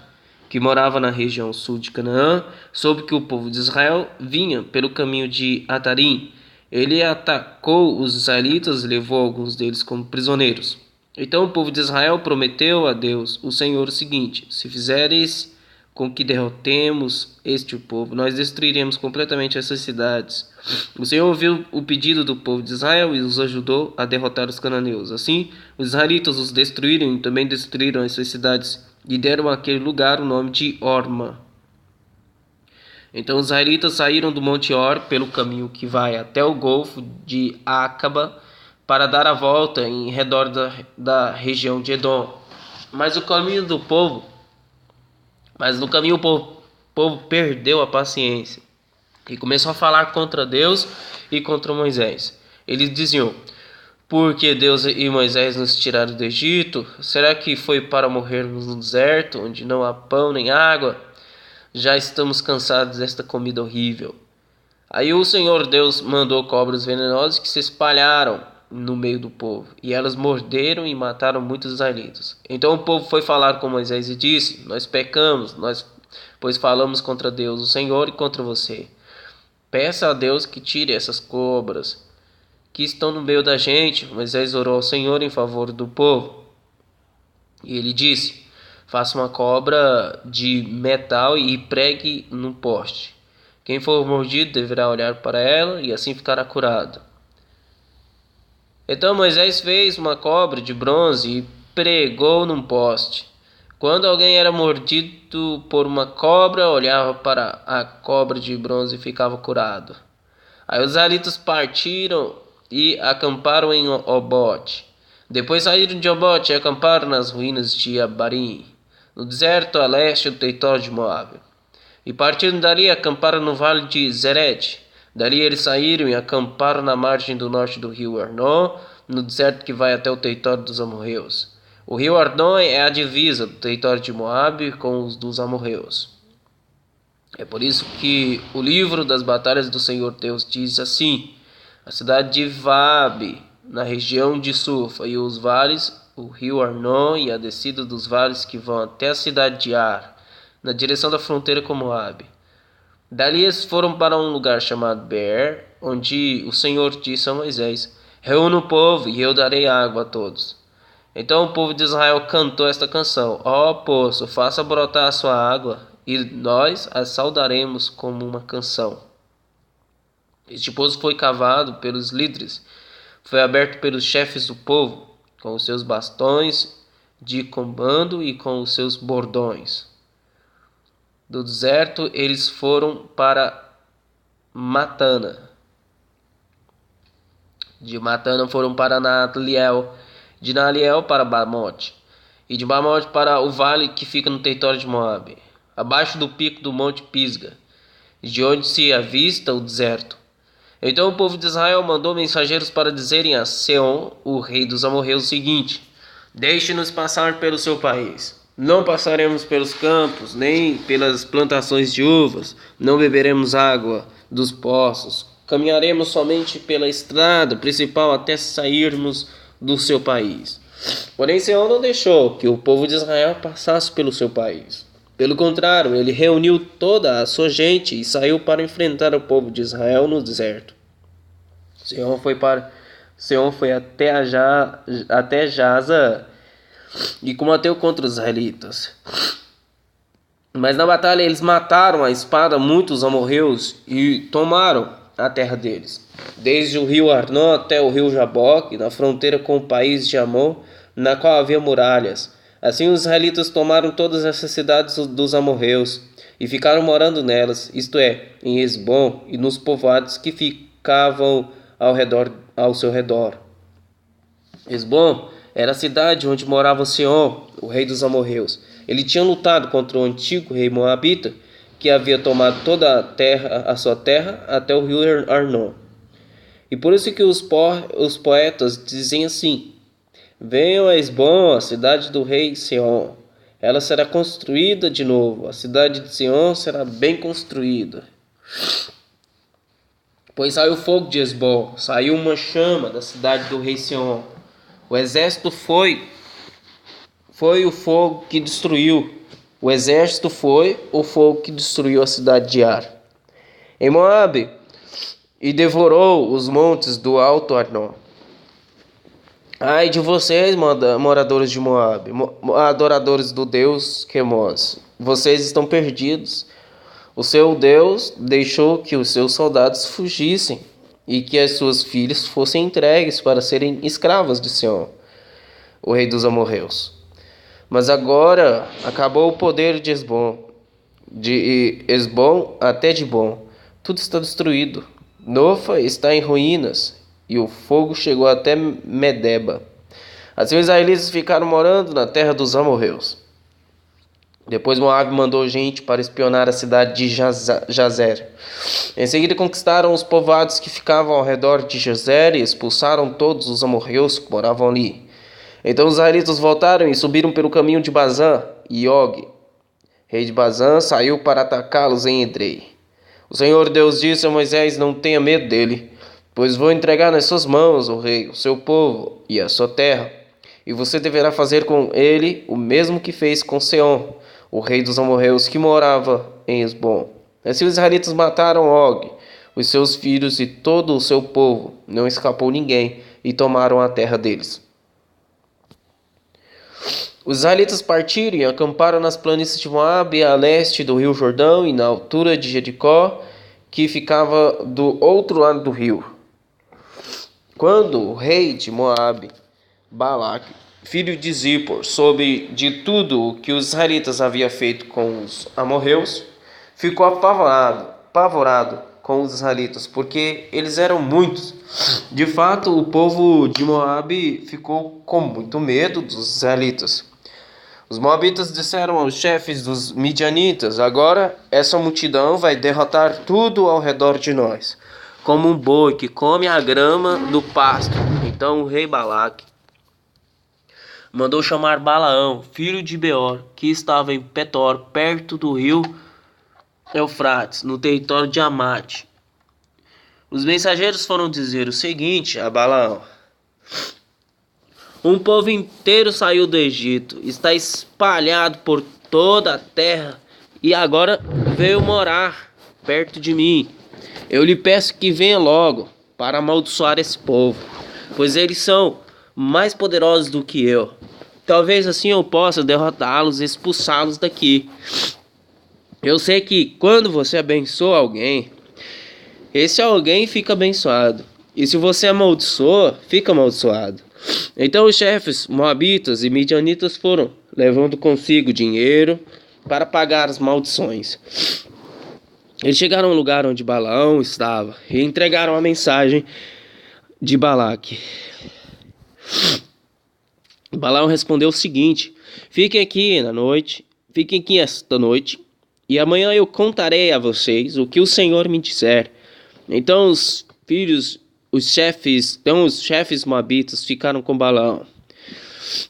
que morava na região sul de Canaã, soube que o povo de Israel vinha pelo caminho de Atarim. Ele atacou os israelitas e levou alguns deles como prisioneiros. Então o povo de Israel prometeu a Deus, o Senhor, o seguinte: Se fizeres com que derrotemos este povo, nós destruiremos completamente essas cidades. O Senhor ouviu o pedido do povo de Israel e os ajudou a derrotar os cananeus. Assim, os israelitas os destruíram e também destruíram essas cidades e deram àquele lugar o nome de Horma. Então os israelitas saíram do monte Hor pelo caminho que vai até o golfo de Acaba para dar a volta em redor da região de Edom. Mas no caminho o povo perdeu a paciência e começou a falar contra Deus e contra Moisés. Eles diziam: por que Deus e Moisés nos tiraram do Egito? Será que foi para morrermos no deserto, onde não há pão nem água? Já estamos cansados desta comida horrível. Aí o Senhor Deus mandou cobras venenosas que se espalharam no meio do povo, e elas morderam e mataram muitos israelitas. Então o povo foi falar com Moisés e disse: nós pecamos, pois falamos contra Deus, o Senhor, e contra você. Peça a Deus que tire essas cobras que estão no meio da gente. Moisés orou ao Senhor em favor do povo. E ele disse: faça uma cobra de metal e pregue num poste. Quem for mordido deverá olhar para ela e assim ficará curado. Então Moisés fez uma cobra de bronze e pregou num poste. Quando alguém era mordido por uma cobra, olhava para a cobra de bronze e ficava curado. Aí os israelitas partiram e acamparam em Obote. Depois saíram de Obote e acamparam nas ruínas de Abarim, no deserto a leste do território de Moabe. E partindo dali acamparam no vale de Zered. Dali eles saíram e acamparam na margem do norte do rio Arnon, no deserto que vai até o território dos amorreus. O rio Arnon é a divisa do território de Moabe com os dos amorreus. É por isso que o livro das batalhas do Senhor Deus diz assim: a cidade de Vabe, na região de Sufa, e os vales, o rio Arnon e a descida dos vales que vão até a cidade de Ar, na direção da fronteira com Moabe. Dali eles foram para um lugar chamado Beer, onde o Senhor disse a Moisés: reúna o povo e eu darei água a todos. Então o povo de Israel cantou esta canção: ó poço, faça brotar a sua água, e nós a saudaremos como uma canção. Este poço foi cavado pelos líderes, foi aberto pelos chefes do povo, com os seus bastões de comando e com os seus bordões. Do deserto eles foram para Matana. De Matana foram para Naliel, de Naliel para Bamote, e de Bamote para o vale que fica no território de Moabe, abaixo do pico do monte Pisga, de onde se avista o deserto. Então o povo de Israel mandou mensageiros para dizerem a Seom, o rei dos amorreus, o seguinte: deixe-nos passar pelo seu país. Não passaremos pelos campos, nem pelas plantações de uvas, não beberemos água dos poços, caminharemos somente pela estrada principal até sairmos do seu país. Porém, Seom não deixou que o povo de Israel passasse pelo seu país. Pelo contrário, ele reuniu toda a sua gente e saiu para enfrentar o povo de Israel no deserto. Seom foi até Jaza e combateu contra os israelitas. Mas na batalha eles mataram a espada muitos amorreus e tomaram a terra deles, desde o rio Arnon até o rio Jaboque, na fronteira com o país de Amon, na qual havia muralhas. Assim os israelitas tomaram todas essas cidades dos amorreus e ficaram morando nelas, isto é, em Esbom e nos povoados que ficavam ao seu redor. Esbom era a cidade onde morava Seom, o rei dos amorreus. Ele tinha lutado contra o antigo rei moabita, que havia tomado toda a sua terra até o rio Arnon. E por isso que os poetas dizem assim: venham a Esbom, a cidade do rei Seom. Ela será construída de novo, a cidade de Seom será bem construída. Pois saiu fogo de Esbom, saiu uma chama da cidade do rei Seom. O exército foi o fogo que destruiu. O exército foi o fogo que destruiu a cidade de Ar, em Moabe, e devorou os montes do Alto Arnon. Ai de vocês, moradores de Moabe, adoradores do Deus Quemos, vocês estão perdidos. O seu Deus deixou que os seus soldados fugissem e que as suas filhas fossem entregues para serem escravas de Seom, o rei dos amorreus. Mas agora acabou o poder de Esbom, de Esbom até Dibom. Tudo está destruído. Nofa está em ruínas e o fogo chegou até Medeba. Assim os israelitas ficaram morando na terra dos amorreus. Depois Moabe mandou gente para espionar a cidade de Jazer. Em seguida conquistaram os povoados que ficavam ao redor de Jazer e expulsaram todos os amorreus que moravam ali. Então os israelitas voltaram e subiram pelo caminho de Bazã, e Og, rei de Bazã, saiu para atacá-los em Edrei. O Senhor Deus disse a Moisés: não tenha medo dele, pois vou entregar nas suas mãos o rei, o seu povo e a sua terra. E você deverá fazer com ele o mesmo que fez com Seom, o rei dos amorreus que morava em Esbom. Assim os israelitas mataram Og, os seus filhos e todo o seu povo. Não escapou ninguém, e tomaram a terra deles. Os israelitas partiram e acamparam nas planícies de Moabe, a leste do rio Jordão e na altura de Jericó, que ficava do outro lado do rio. Quando o rei de Moabe, Balaque, filho de Zippor, soube de tudo o que os israelitas haviam feito com os amorreus, ficou apavorado com os israelitas, porque eles eram muitos. De fato, o povo de Moabe ficou com muito medo dos israelitas. Os moabitas disseram aos chefes dos midianitas: agora essa multidão vai derrotar tudo ao redor de nós, como um boi que come a grama do pasto. Então o rei Balaque mandou chamar Balaão, filho de Beor, que estava em Petor, perto do rio Eufrates, no território de Amate. Os mensageiros foram dizer o seguinte a Balaão: um povo inteiro saiu do Egito, está espalhado por toda a terra e agora veio morar perto de mim. Eu lhe peço que venha logo para amaldiçoar esse povo, pois eles são mais poderosos do que eu. Talvez assim eu possa derrotá-los e expulsá-los daqui. Eu sei que quando você abençoa alguém, esse alguém fica abençoado. E se você amaldiçoa, fica amaldiçoado. Então os chefes moabitas e midianitas foram, levando consigo dinheiro para pagar as maldições. Eles chegaram ao lugar onde Balaão estava e entregaram a mensagem de Balaque. Balaão respondeu o seguinte: fiquem aqui esta noite, e amanhã eu contarei a vocês o que o Senhor me disser. Então os chefes moabitas ficaram com Balaão.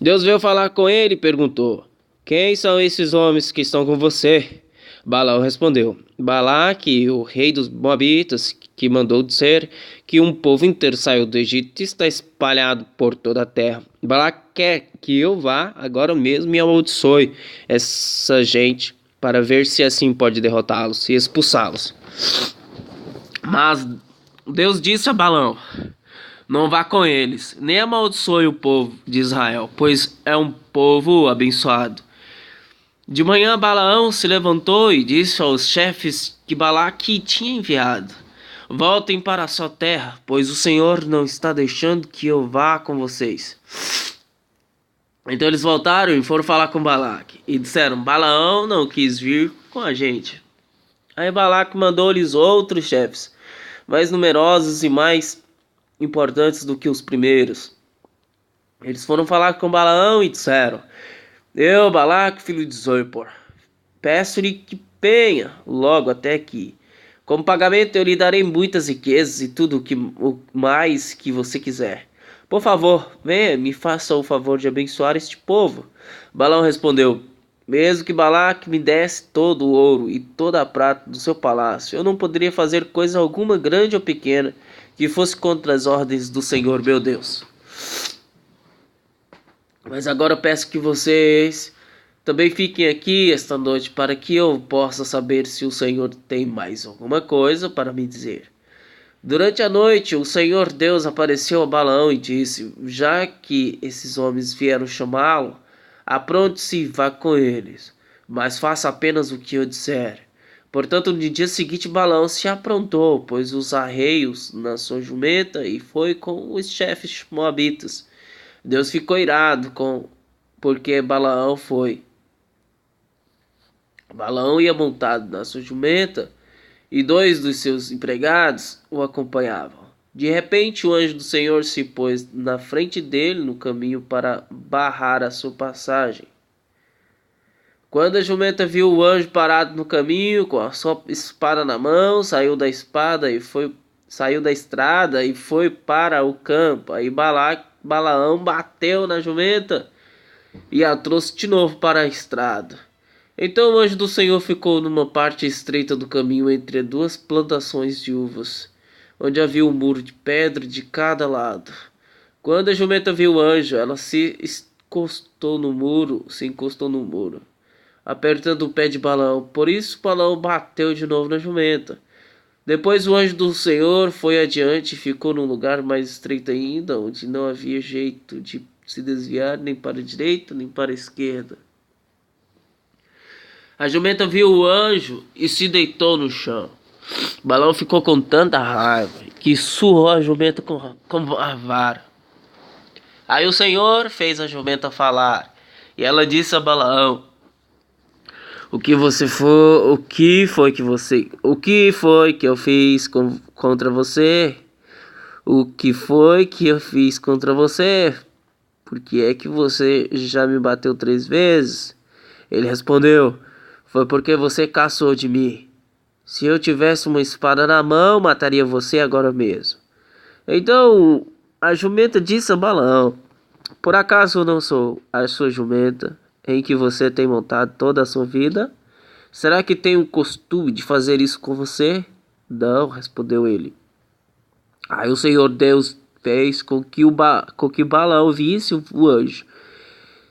Deus veio falar com ele e perguntou: quem são esses homens que estão com você? Balaão respondeu: Balaque, o rei dos moabitas, que mandou dizer que um povo inteiro saiu do Egito e está espalhado por toda a terra. Balaque quer que eu vá agora mesmo e amaldiçoe essa gente, para ver se assim pode derrotá-los e expulsá-los. Mas Deus disse a Balaão: não vá com eles, nem amaldiçoe o povo de Israel, pois é um povo abençoado. De manhã Balaão se levantou e disse aos chefes que Balaque tinha enviado: voltem para a sua terra, pois o Senhor não está deixando que eu vá com vocês. Então eles voltaram e foram falar com Balaque e disseram: Balaão não quis vir com a gente. Aí Balaque mandou-lhes outros chefes, mais numerosos e mais importantes do que os primeiros. Eles foram falar com Balaão e disseram: eu, Balaque, filho de Zippor, peço-lhe que venha logo até aqui. Como pagamento eu lhe darei muitas riquezas e tudo o mais que você quiser. Por favor, venha, me faça o favor de abençoar este povo. Balaão respondeu: mesmo que Balaque me desse todo o ouro e toda a prata do seu palácio, eu não poderia fazer coisa alguma, grande ou pequena, que fosse contra as ordens do Senhor meu Deus. Mas agora eu peço que vocês também fiquem aqui esta noite, para que eu possa saber se o Senhor tem mais alguma coisa para me dizer. Durante a noite, o Senhor Deus apareceu a Balaão e disse: já que esses homens vieram chamá-lo, apronte-se e vá com eles, mas faça apenas o que eu disser. Portanto, no dia seguinte, Balaão se aprontou, pôs os arreios na sua jumenta e foi com os chefes moabitas. Deus ficou irado porque Balaão foi. Balaão ia montado na sua jumenta e 2 dos seus empregados o acompanhavam. De repente, o anjo do Senhor se pôs na frente dele no caminho para barrar a sua passagem. Quando a jumenta viu o anjo parado no caminho, com a sua espada na mão, saiu da estrada e foi para o campo. Aí Balaão bateu na jumenta e a trouxe de novo para a estrada. Então o anjo do Senhor ficou numa parte estreita do caminho entre duas plantações de uvas, onde havia um muro de pedra de cada lado. Quando a jumenta viu o anjo, ela se encostou no muro, apertando o pé de Balaão. Por isso Balaão bateu de novo na jumenta. Depois o anjo do Senhor foi adiante e ficou num lugar mais estreito ainda, onde não havia jeito de se desviar nem para a direita nem para a esquerda. A jumenta viu o anjo e se deitou no chão. Balaão ficou com tanta raiva que surrou a jumenta com a vara. Aí o Senhor fez a jumenta falar, e ela disse a Balaão: O que foi que eu fiz contra você? O que foi que eu fiz contra você? Por que é que você já me bateu 3 vezes? Ele respondeu: Foi porque você caçou de mim. Se eu tivesse uma espada na mão, mataria você agora mesmo. Então a jumenta disse a Balaão: Por acaso eu não sou a sua jumenta, em que você tem montado toda a sua vida? Será que tenho o costume de fazer isso com você? Não, respondeu ele. Aí o Senhor Deus fez com que Balaão visse o anjo,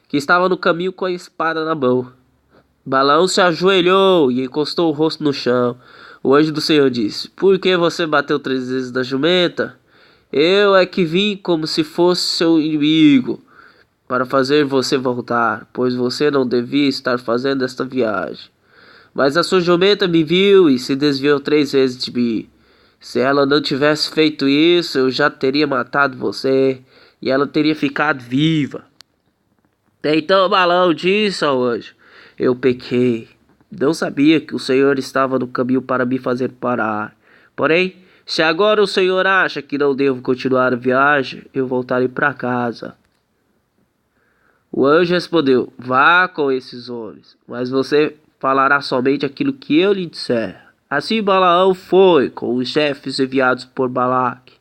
que estava no caminho com a espada na mão. Balaão se ajoelhou e encostou o rosto no chão. O anjo do Senhor disse: Por que você bateu 3 vezes na jumenta? Eu é que vim como se fosse seu inimigo, para fazer você voltar, pois você não devia estar fazendo esta viagem. Mas a sua jumenta me viu e se desviou 3 vezes de mim. Se ela não tivesse feito isso, eu já teria matado você e ela teria ficado viva. Então Balaão disse ao anjo: Eu pequei. Não sabia que o Senhor estava no caminho para me fazer parar. Porém, se agora o Senhor acha que não devo continuar a viagem, eu voltarei para casa. O anjo respondeu: Vá com esses homens, mas você falará somente aquilo que eu lhe disser. Assim Balaão foi com os chefes enviados por Balaque.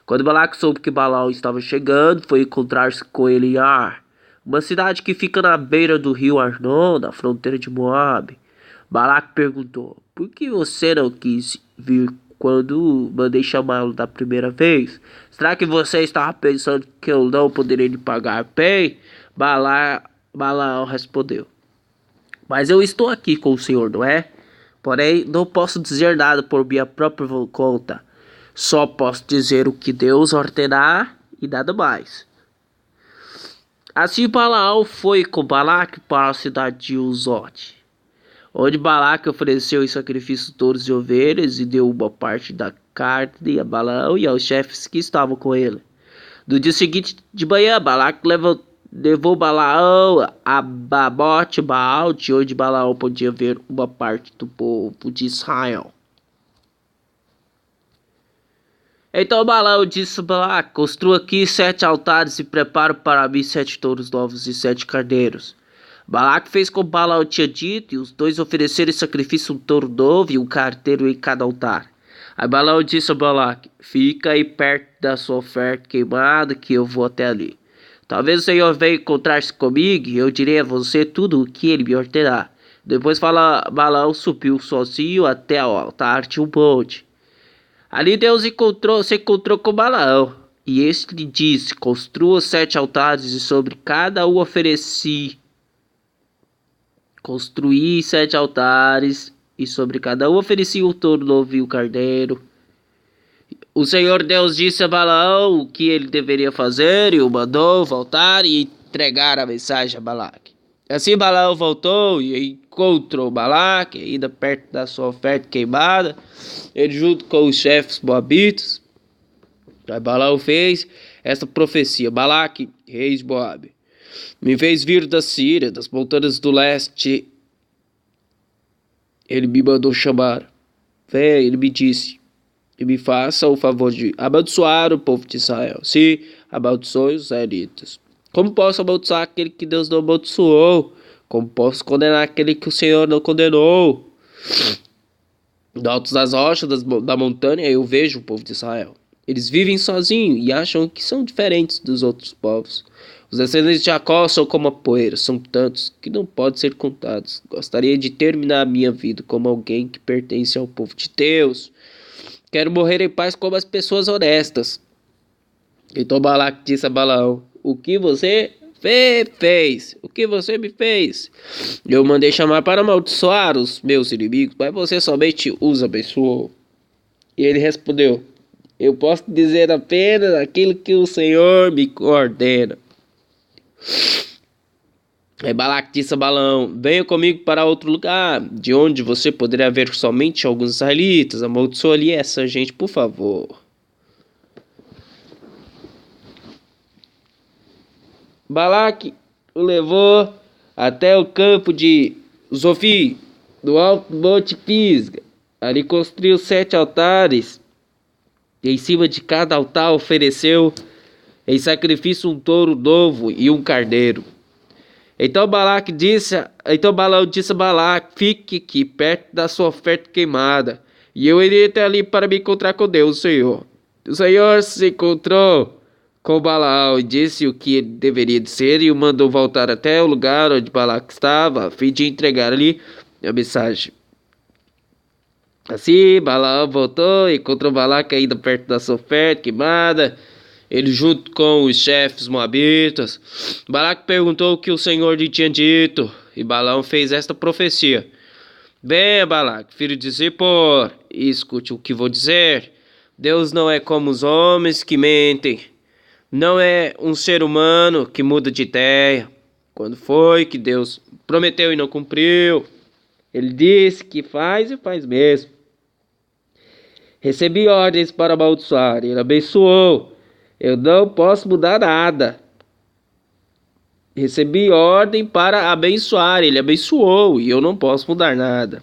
Quando Balaque soube que Balaão estava chegando, foi encontrar-se com ele em Ar, uma cidade que fica na beira do rio Arnon, na fronteira de Moabe. Balaque perguntou: Por que você não quis vir quando mandei chamá-lo da primeira vez? Será que você estava pensando que eu não poderia lhe pagar bem? Balaão respondeu: Mas eu estou aqui com o Senhor, não é? Porém, não posso dizer nada por minha própria conta. Só posso dizer o que Deus ordenar e nada mais. Assim Balaão foi com Balaque para a cidade de Uzote, onde Balaque ofereceu em sacrifício touros e ovelhas e deu uma parte da carne a Balaão e aos chefes que estavam com ele. No dia seguinte de manhã, Balaque levou Balaão a Bamote Baal, de onde Balaão podia ver uma parte do povo de Israel. Então Balaão disse a Balaque: Construa aqui 7 altares e prepare para mim 7 touros novos e 7 carneiros. Balaque fez como Balaão tinha dito, e os dois ofereceram em sacrifício um touro novo e um carneiro em cada altar. Aí Balaão disse a Balaque: Fica aí perto da sua oferta queimada, que eu vou até ali. Talvez o Senhor venha encontrar-se comigo e eu direi a você tudo o que ele me ordenar. Depois Balaão subiu sozinho até o altar de um monte. Ali Deus se encontrou com Balaão. E este lhe disse: Construa 7 altares e sobre cada um ofereci. Construí 7 altares e sobre cada um ofereci um touro novo e um carneiro. O Senhor Deus disse a Balaão o que ele deveria fazer e o mandou voltar e entregar a mensagem a Balaque. Assim Balaão voltou e encontrou Balaque, ainda perto da sua oferta queimada, ele junto com os chefes moabitas. Aí Balaão fez esta profecia: Balaque, rei de Moabe, me fez vir da Síria, das montanhas do leste. Ele me mandou chamar. Ele me disse: E me faça o favor de amaldiçoar o povo de Israel. Sim, amaldiçoe os israelitas. Como posso amaldiçoar aquele que Deus não amaldiçoou? Como posso condenar aquele que o Senhor não condenou? Do alto das rochas da montanha eu vejo o povo de Israel. Eles vivem sozinhos e acham que são diferentes dos outros povos. Os descendentes de Jacó são como a poeira, são tantos que não podem ser contados. Gostaria de terminar a minha vida como alguém que pertence ao povo de Deus. Quero morrer em paz como as pessoas honestas. Então Balaque disse a Balaão: o que você fez? O que você me fez? Eu mandei chamar para amaldiçoar os meus inimigos, mas você somente os abençoou. E ele respondeu: eu posso dizer apenas aquilo que o Senhor me ordena. Aí Balaque disse a Balaão: venha comigo para outro lugar, de onde você poderá ver somente alguns israelitas. Amaldiçoa ali essa gente, por favor. Balaque o levou até o campo de Zofi, do alto monte Pisga. Ali construiu 7 altares, e em cima de cada altar ofereceu em sacrifício um touro novo e um carneiro. Então Balaão disse a Balaque: fique aqui perto da sua oferta queimada, e eu irei até ali para me encontrar com Deus, o Senhor. O Senhor se encontrou com Balaão e disse o que ele deveria dizer, e o mandou voltar até o lugar onde Balaque estava, a fim de entregar ali a mensagem. Assim, Balaão voltou e encontrou Balaque ainda perto da sua oferta queimada, ele junto com os chefes moabitas. Balaque perguntou o que o Senhor lhe tinha dito, e Balaão fez esta profecia: venha, Balaque, filho de Zippor, e escute o que vou dizer. Deus não é como os homens que mentem. Não é um ser humano que muda de ideia. Quando foi que Deus prometeu e não cumpriu? Ele disse que faz e faz mesmo. Recebi ordens para amaldiçoar, ele abençoou. Eu não posso mudar nada. Recebi ordem para abençoar, ele abençoou e eu não posso mudar nada.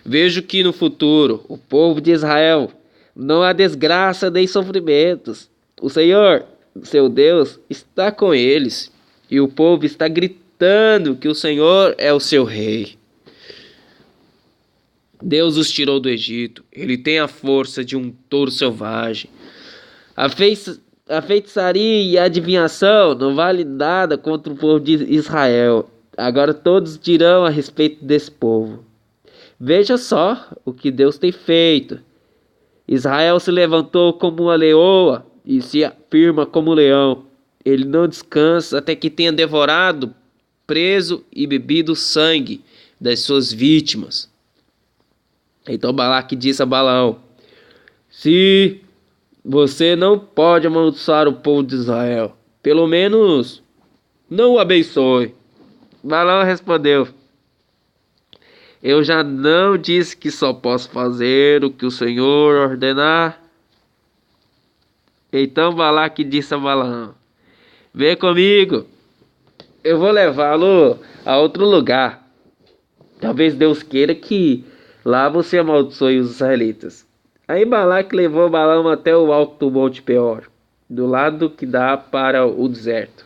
Vejo que no futuro, o povo de Israel, não há desgraça nem sofrimentos. O Senhor, seu Deus, está com eles, e o povo está gritando que o Senhor é o seu rei. Deus os tirou do Egito, ele tem a força de um touro selvagem. A feitiçaria e a adivinhação não vale nada contra o povo de Israel. Agora todos dirão a respeito desse povo: veja só o que Deus tem feito. Israel se levantou como uma leoa e se afirma como um leão. Ele não descansa até que tenha devorado, preso e bebido o sangue das suas vítimas. Então Balaque disse a Balaão: se você não pode amaldiçoar o povo de Israel, pelo menos não o abençoe. Balaão respondeu: eu já não disse que só posso fazer o que o Senhor ordenar? Então Balaque disse a Balaão: vem comigo, eu vou levá-lo a outro lugar. Talvez Deus queira que lá você amaldiçoe os israelitas. Aí Balaque levou Balaão até o alto do Monte Peor, do lado que dá para o deserto.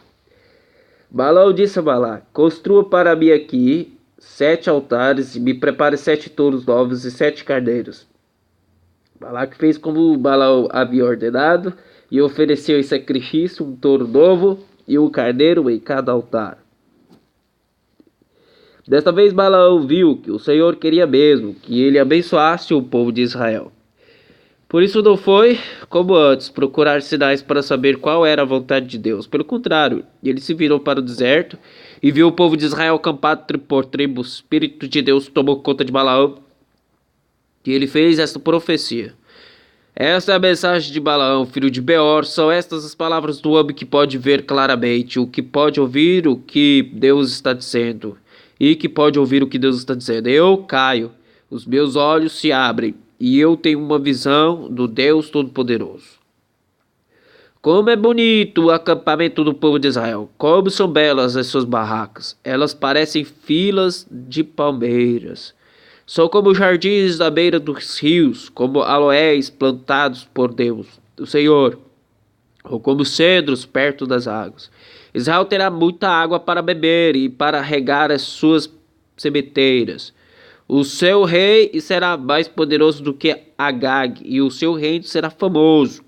Balaão disse a Balaque: construa para mim aqui 7 altares e me prepare 7 touros novos e 7 carneiros. Balaque fez como Balaão havia ordenado e ofereceu em sacrifício um touro novo e um carneiro em cada altar. Desta vez Balaão viu que o Senhor queria mesmo que ele abençoasse o povo de Israel. Por isso não foi, como antes, procurar sinais para saber qual era a vontade de Deus. Pelo contrário, ele se virou para o deserto e viu o povo de Israel acampado tribo por tribo. O Espírito de Deus tomou conta de Balaão e ele fez esta profecia: esta é a mensagem de Balaão, filho de Beor. São estas as palavras do homem que pode ver claramente, o que pode ouvir o que Deus está dizendo. E que pode ouvir o que Deus está dizendo. Eu caio, os meus olhos se abrem, e eu tenho uma visão do Deus Todo-Poderoso. Como é bonito o acampamento do povo de Israel, como são belas as suas barracas. Elas parecem filas de palmeiras. São como jardins da beira dos rios, como aloés plantados por Deus, o Senhor, ou como cedros perto das águas. Israel terá muita água para beber e para regar as suas sementeiras. O seu rei será mais poderoso do que Agag, e o seu reino será famoso.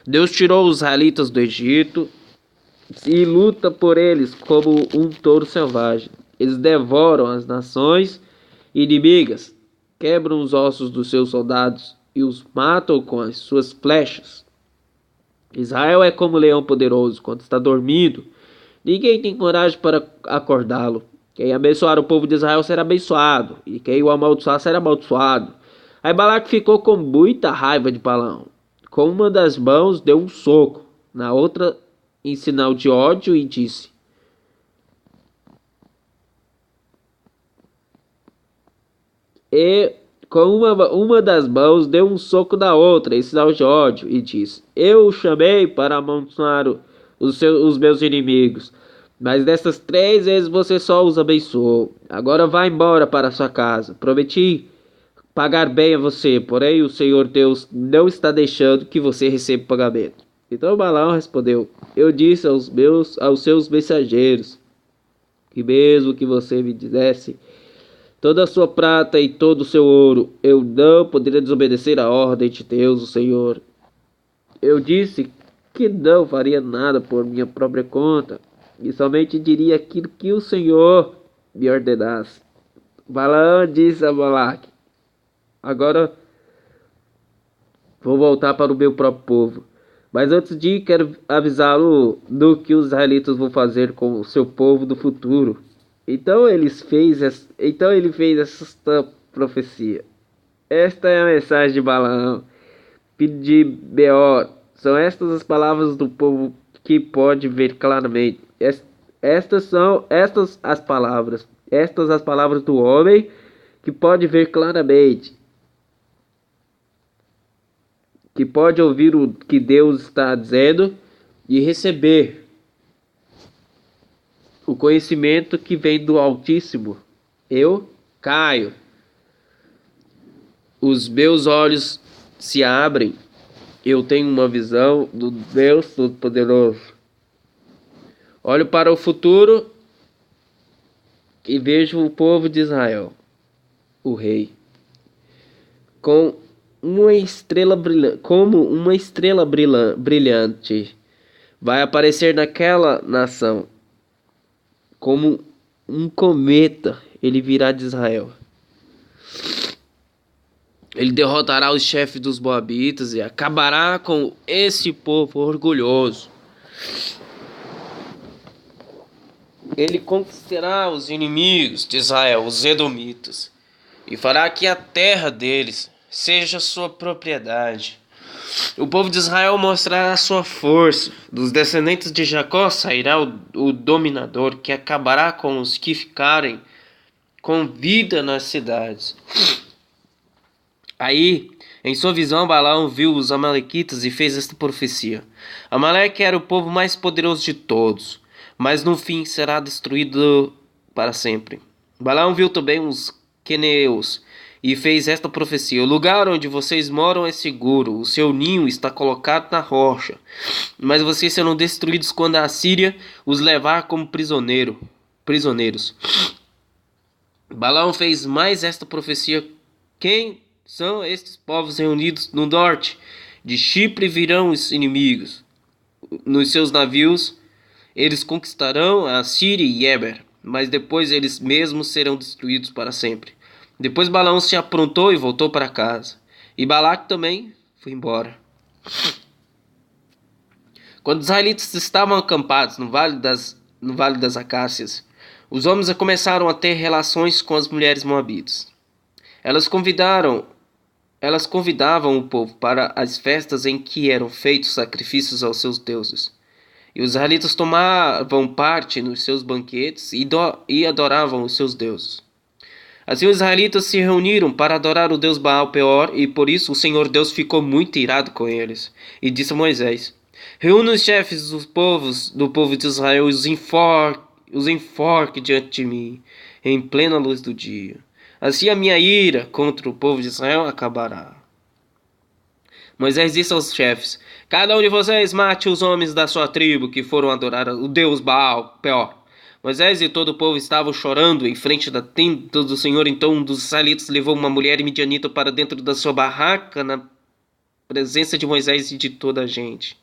Deus tirou os israelitas do Egito e luta por eles como um touro selvagem. Eles devoram as nações inimigas, quebram os ossos dos seus soldados e os matam com as suas flechas. Israel é como um leão poderoso quando está dormindo. Ninguém tem coragem para acordá-lo. Quem abençoar o povo de Israel será abençoado, e quem o amaldiçoar será amaldiçoado. Aí Balaque ficou com muita raiva de Balaão. Com uma das mãos deu um soco, na outra em sinal de ódio, e disse: E com uma das mãos deu um soco na outra em sinal de ódio, e disse: Eu o chamei para amaldiçoar os meus inimigos, mas dessas 3 vezes você só os abençoou. Agora vá embora para sua casa. Prometi pagar bem a você, porém o Senhor Deus não está deixando que você receba pagamento. Então Balaão respondeu: Eu disse aos seus mensageiros que mesmo que você me dissesse toda a sua prata e todo o seu ouro, eu não poderia desobedecer a ordem de Deus, o Senhor. Eu disse que não faria nada por minha própria conta, e somente diria aquilo que o Senhor me ordenasse. Balaão disse a Balaque: Agora vou voltar para o meu próprio povo. Mas antes de ir, quero avisá-lo do que os israelitas vão fazer com o seu povo do futuro. Então ele fez esta profecia. Esta é a mensagem de Balaão, filho de Beor. São estas as palavras do povo que pode ver claramente. Estas as palavras. Estas as palavras do homem que pode ver claramente, que pode ouvir o que Deus está dizendo e receber o conhecimento que vem do Altíssimo. Eu caio, os meus olhos se abrem, eu tenho uma visão do Deus Todo-Poderoso. Olho para o futuro e vejo o povo de Israel, o rei, com uma estrela brilhante, como uma estrela brilhante, vai aparecer naquela nação. Como um cometa, ele virá de Israel. Ele derrotará os chefes dos moabitas e acabará com esse povo orgulhoso. Ele conquistará os inimigos de Israel, os edomitas, e fará que a terra deles seja sua propriedade. O povo de Israel mostrará sua força. Dos descendentes de Jacó sairá o dominador, que acabará com os que ficarem com vida nas cidades. Aí, em sua visão, Balaão viu os amalequitas e fez esta profecia: Amaleque era o povo mais poderoso de todos, mas no fim será destruído para sempre. Balaão viu também os queneus e fez esta profecia: O lugar onde vocês moram é seguro, o seu ninho está colocado na rocha, mas vocês serão destruídos quando a Assíria os levar como prisioneiros. Balaão fez mais esta profecia: Quem são estes povos reunidos no norte? De Chipre virão os inimigos. Nos seus navios eles conquistarão a Síria e Eber, mas depois eles mesmos serão destruídos para sempre. Depois Balaão se aprontou e voltou para casa, e Balaque também foi embora. Quando os israelitas estavam acampados no Vale das Acácias, os homens começaram a ter relações com as mulheres moabitas. Elas convidavam o povo para as festas em que eram feitos sacrifícios aos seus deuses. E os israelitas tomavam parte nos seus banquetes e adoravam os seus deuses. Assim os israelitas se reuniram para adorar o deus Baal Peor, e por isso o Senhor Deus ficou muito irado com eles. E disse a Moisés: Reúna os chefes do povo de Israel e os enforque diante de mim, em plena luz do dia. Assim a minha ira contra o povo de Israel acabará. Moisés disse aos chefes: cada um de vocês mate os homens da sua tribo que foram adorar o deus Baal Peor. Moisés e todo o povo estavam chorando em frente da tenda do Senhor. Então um dos israelitas levou uma mulher midianita para dentro da sua barraca na presença de Moisés e de toda a gente.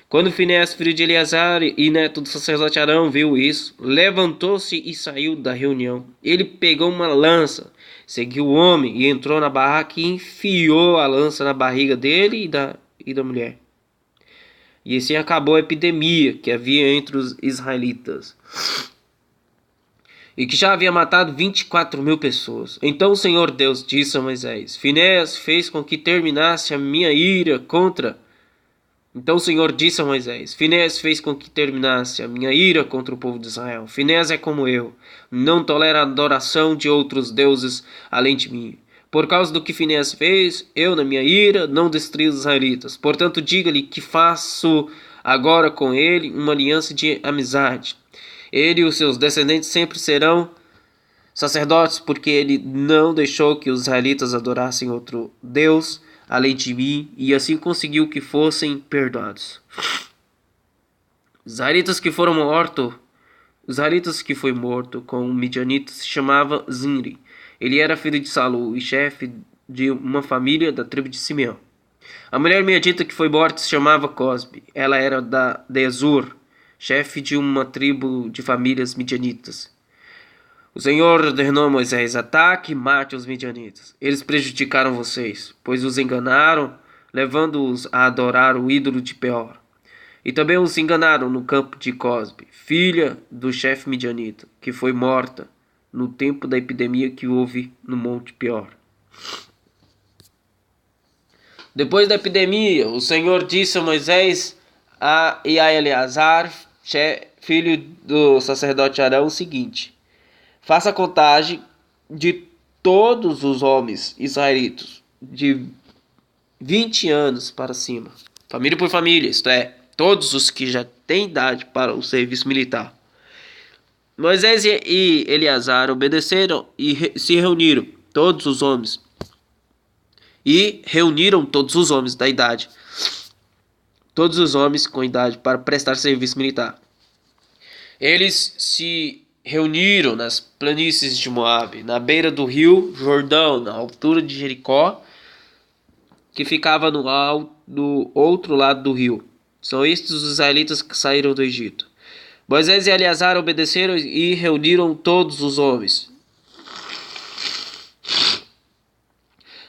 Quando Finéias, filho de Eleazar e neto do sacerdote Arão, viu isso, levantou-se e saiu da reunião. Ele pegou uma lança, seguiu o homem e entrou na barraca e enfiou a lança na barriga dele e da mulher. E assim acabou a epidemia que havia entre os israelitas, e que já havia matado 24.000 pessoas. Então o Senhor Deus disse a Moisés: Finéias fez com que terminasse a minha ira contra... Então o Senhor disse a Moisés: Finéias fez com que terminasse a minha ira contra o povo de Israel. Finéias é como eu, não tolera a adoração de outros deuses além de mim. Por causa do que Finéias fez, eu, na minha ira, não destruí os israelitas. Portanto, diga-lhe que faço agora com ele uma aliança de amizade. Ele e os seus descendentes sempre serão sacerdotes, porque ele não deixou que os israelitas adorassem outro Deus além de mim, e assim conseguiu que fossem perdoados. Os israelitas que foi morto com o midianita se chamava Zinri. Ele era filho de Salu e chefe de uma família da tribo de Simeão. A mulher midianita que foi morta se chamava Cosbe. Ela era de Ezur, chefe de uma tribo de famílias midianitas. O Senhor ordenou a Moisés: ataque e mate os midianitas. Eles prejudicaram vocês, pois os enganaram, levando-os a adorar o ídolo de Peor. E também os enganaram no campo de Cosbe, filha do chefe midianita, que foi morta no tempo da epidemia que houve no Monte Peor. Depois da epidemia, o Senhor disse a Moisés e a Eleazar, filho do sacerdote Arão, o seguinte: faça a contagem de todos os homens israelitas de 20 anos para cima, família por família, isto é, todos os que já têm idade para o serviço militar. Moisés e Eleazar obedeceram e se reuniram todos os homens. E reuniram todos os homens da idade, todos os homens com idade para prestar serviço militar. Eles se reuniram nas planícies de Moabe, na beira do rio Jordão, na altura de Jericó, que ficava no outro lado do rio. São estes os israelitas que saíram do Egito. Moisés e Eleazar obedeceram e reuniram todos os homens.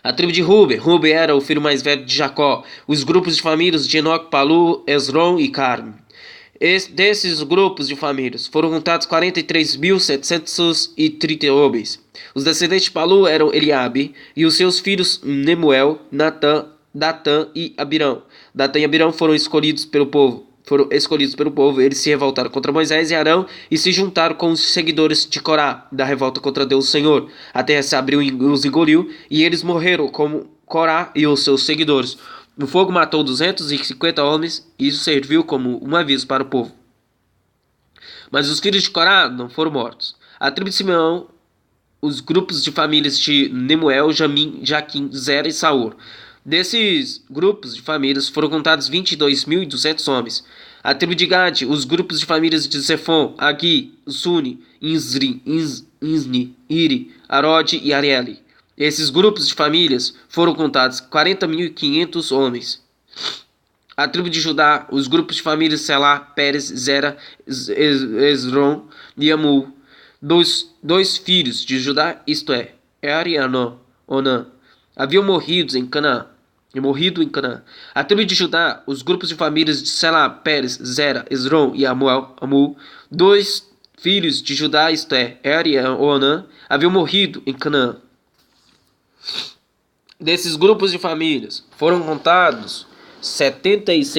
A tribo de Ruben era o filho mais velho de Jacó. Os grupos de famílias de Enoque, Palu, Esrom e Carme. Desses grupos de famílias foram contados 43.730 homens. Os descendentes de Palu eram Eliabe e os seus filhos Nemuel, Datã e Abirão. Datã e Abirão foram escolhidos pelo povo. Eles se revoltaram contra Moisés e Arão e se juntaram com os seguidores de Corá, da revolta contra Deus o Senhor. A terra se abriu e os engoliu, e eles morreram como Corá e os seus seguidores. O fogo matou 250 homens, e isso serviu como um aviso para o povo. Mas os filhos de Corá não foram mortos. A tribo de Simeão, os grupos de famílias de Nemuel, Jamim, Jaquim, Zera e Saur. Desses grupos de famílias foram contados 22.200 homens. A tribo de Gade, os grupos de famílias de Zefon, Agi, Suni, Inzri, Inzni, Iri, Arode e Arieli. Esses grupos de famílias foram contados 40.500 homens. A tribo de Judá, os grupos de famílias Selá, Pérez, Zera, Esrom e Amul. Dois filhos de Judá, isto é, Er e Onã, haviam morrido em Canaã. A tribo de Judá, os grupos de famílias de Selá, Pérez, Zera, Esrom e Amul. Dois filhos de Judá, isto é, Er e Onã, haviam morrido em Canaã. Desses grupos de famílias foram contados 76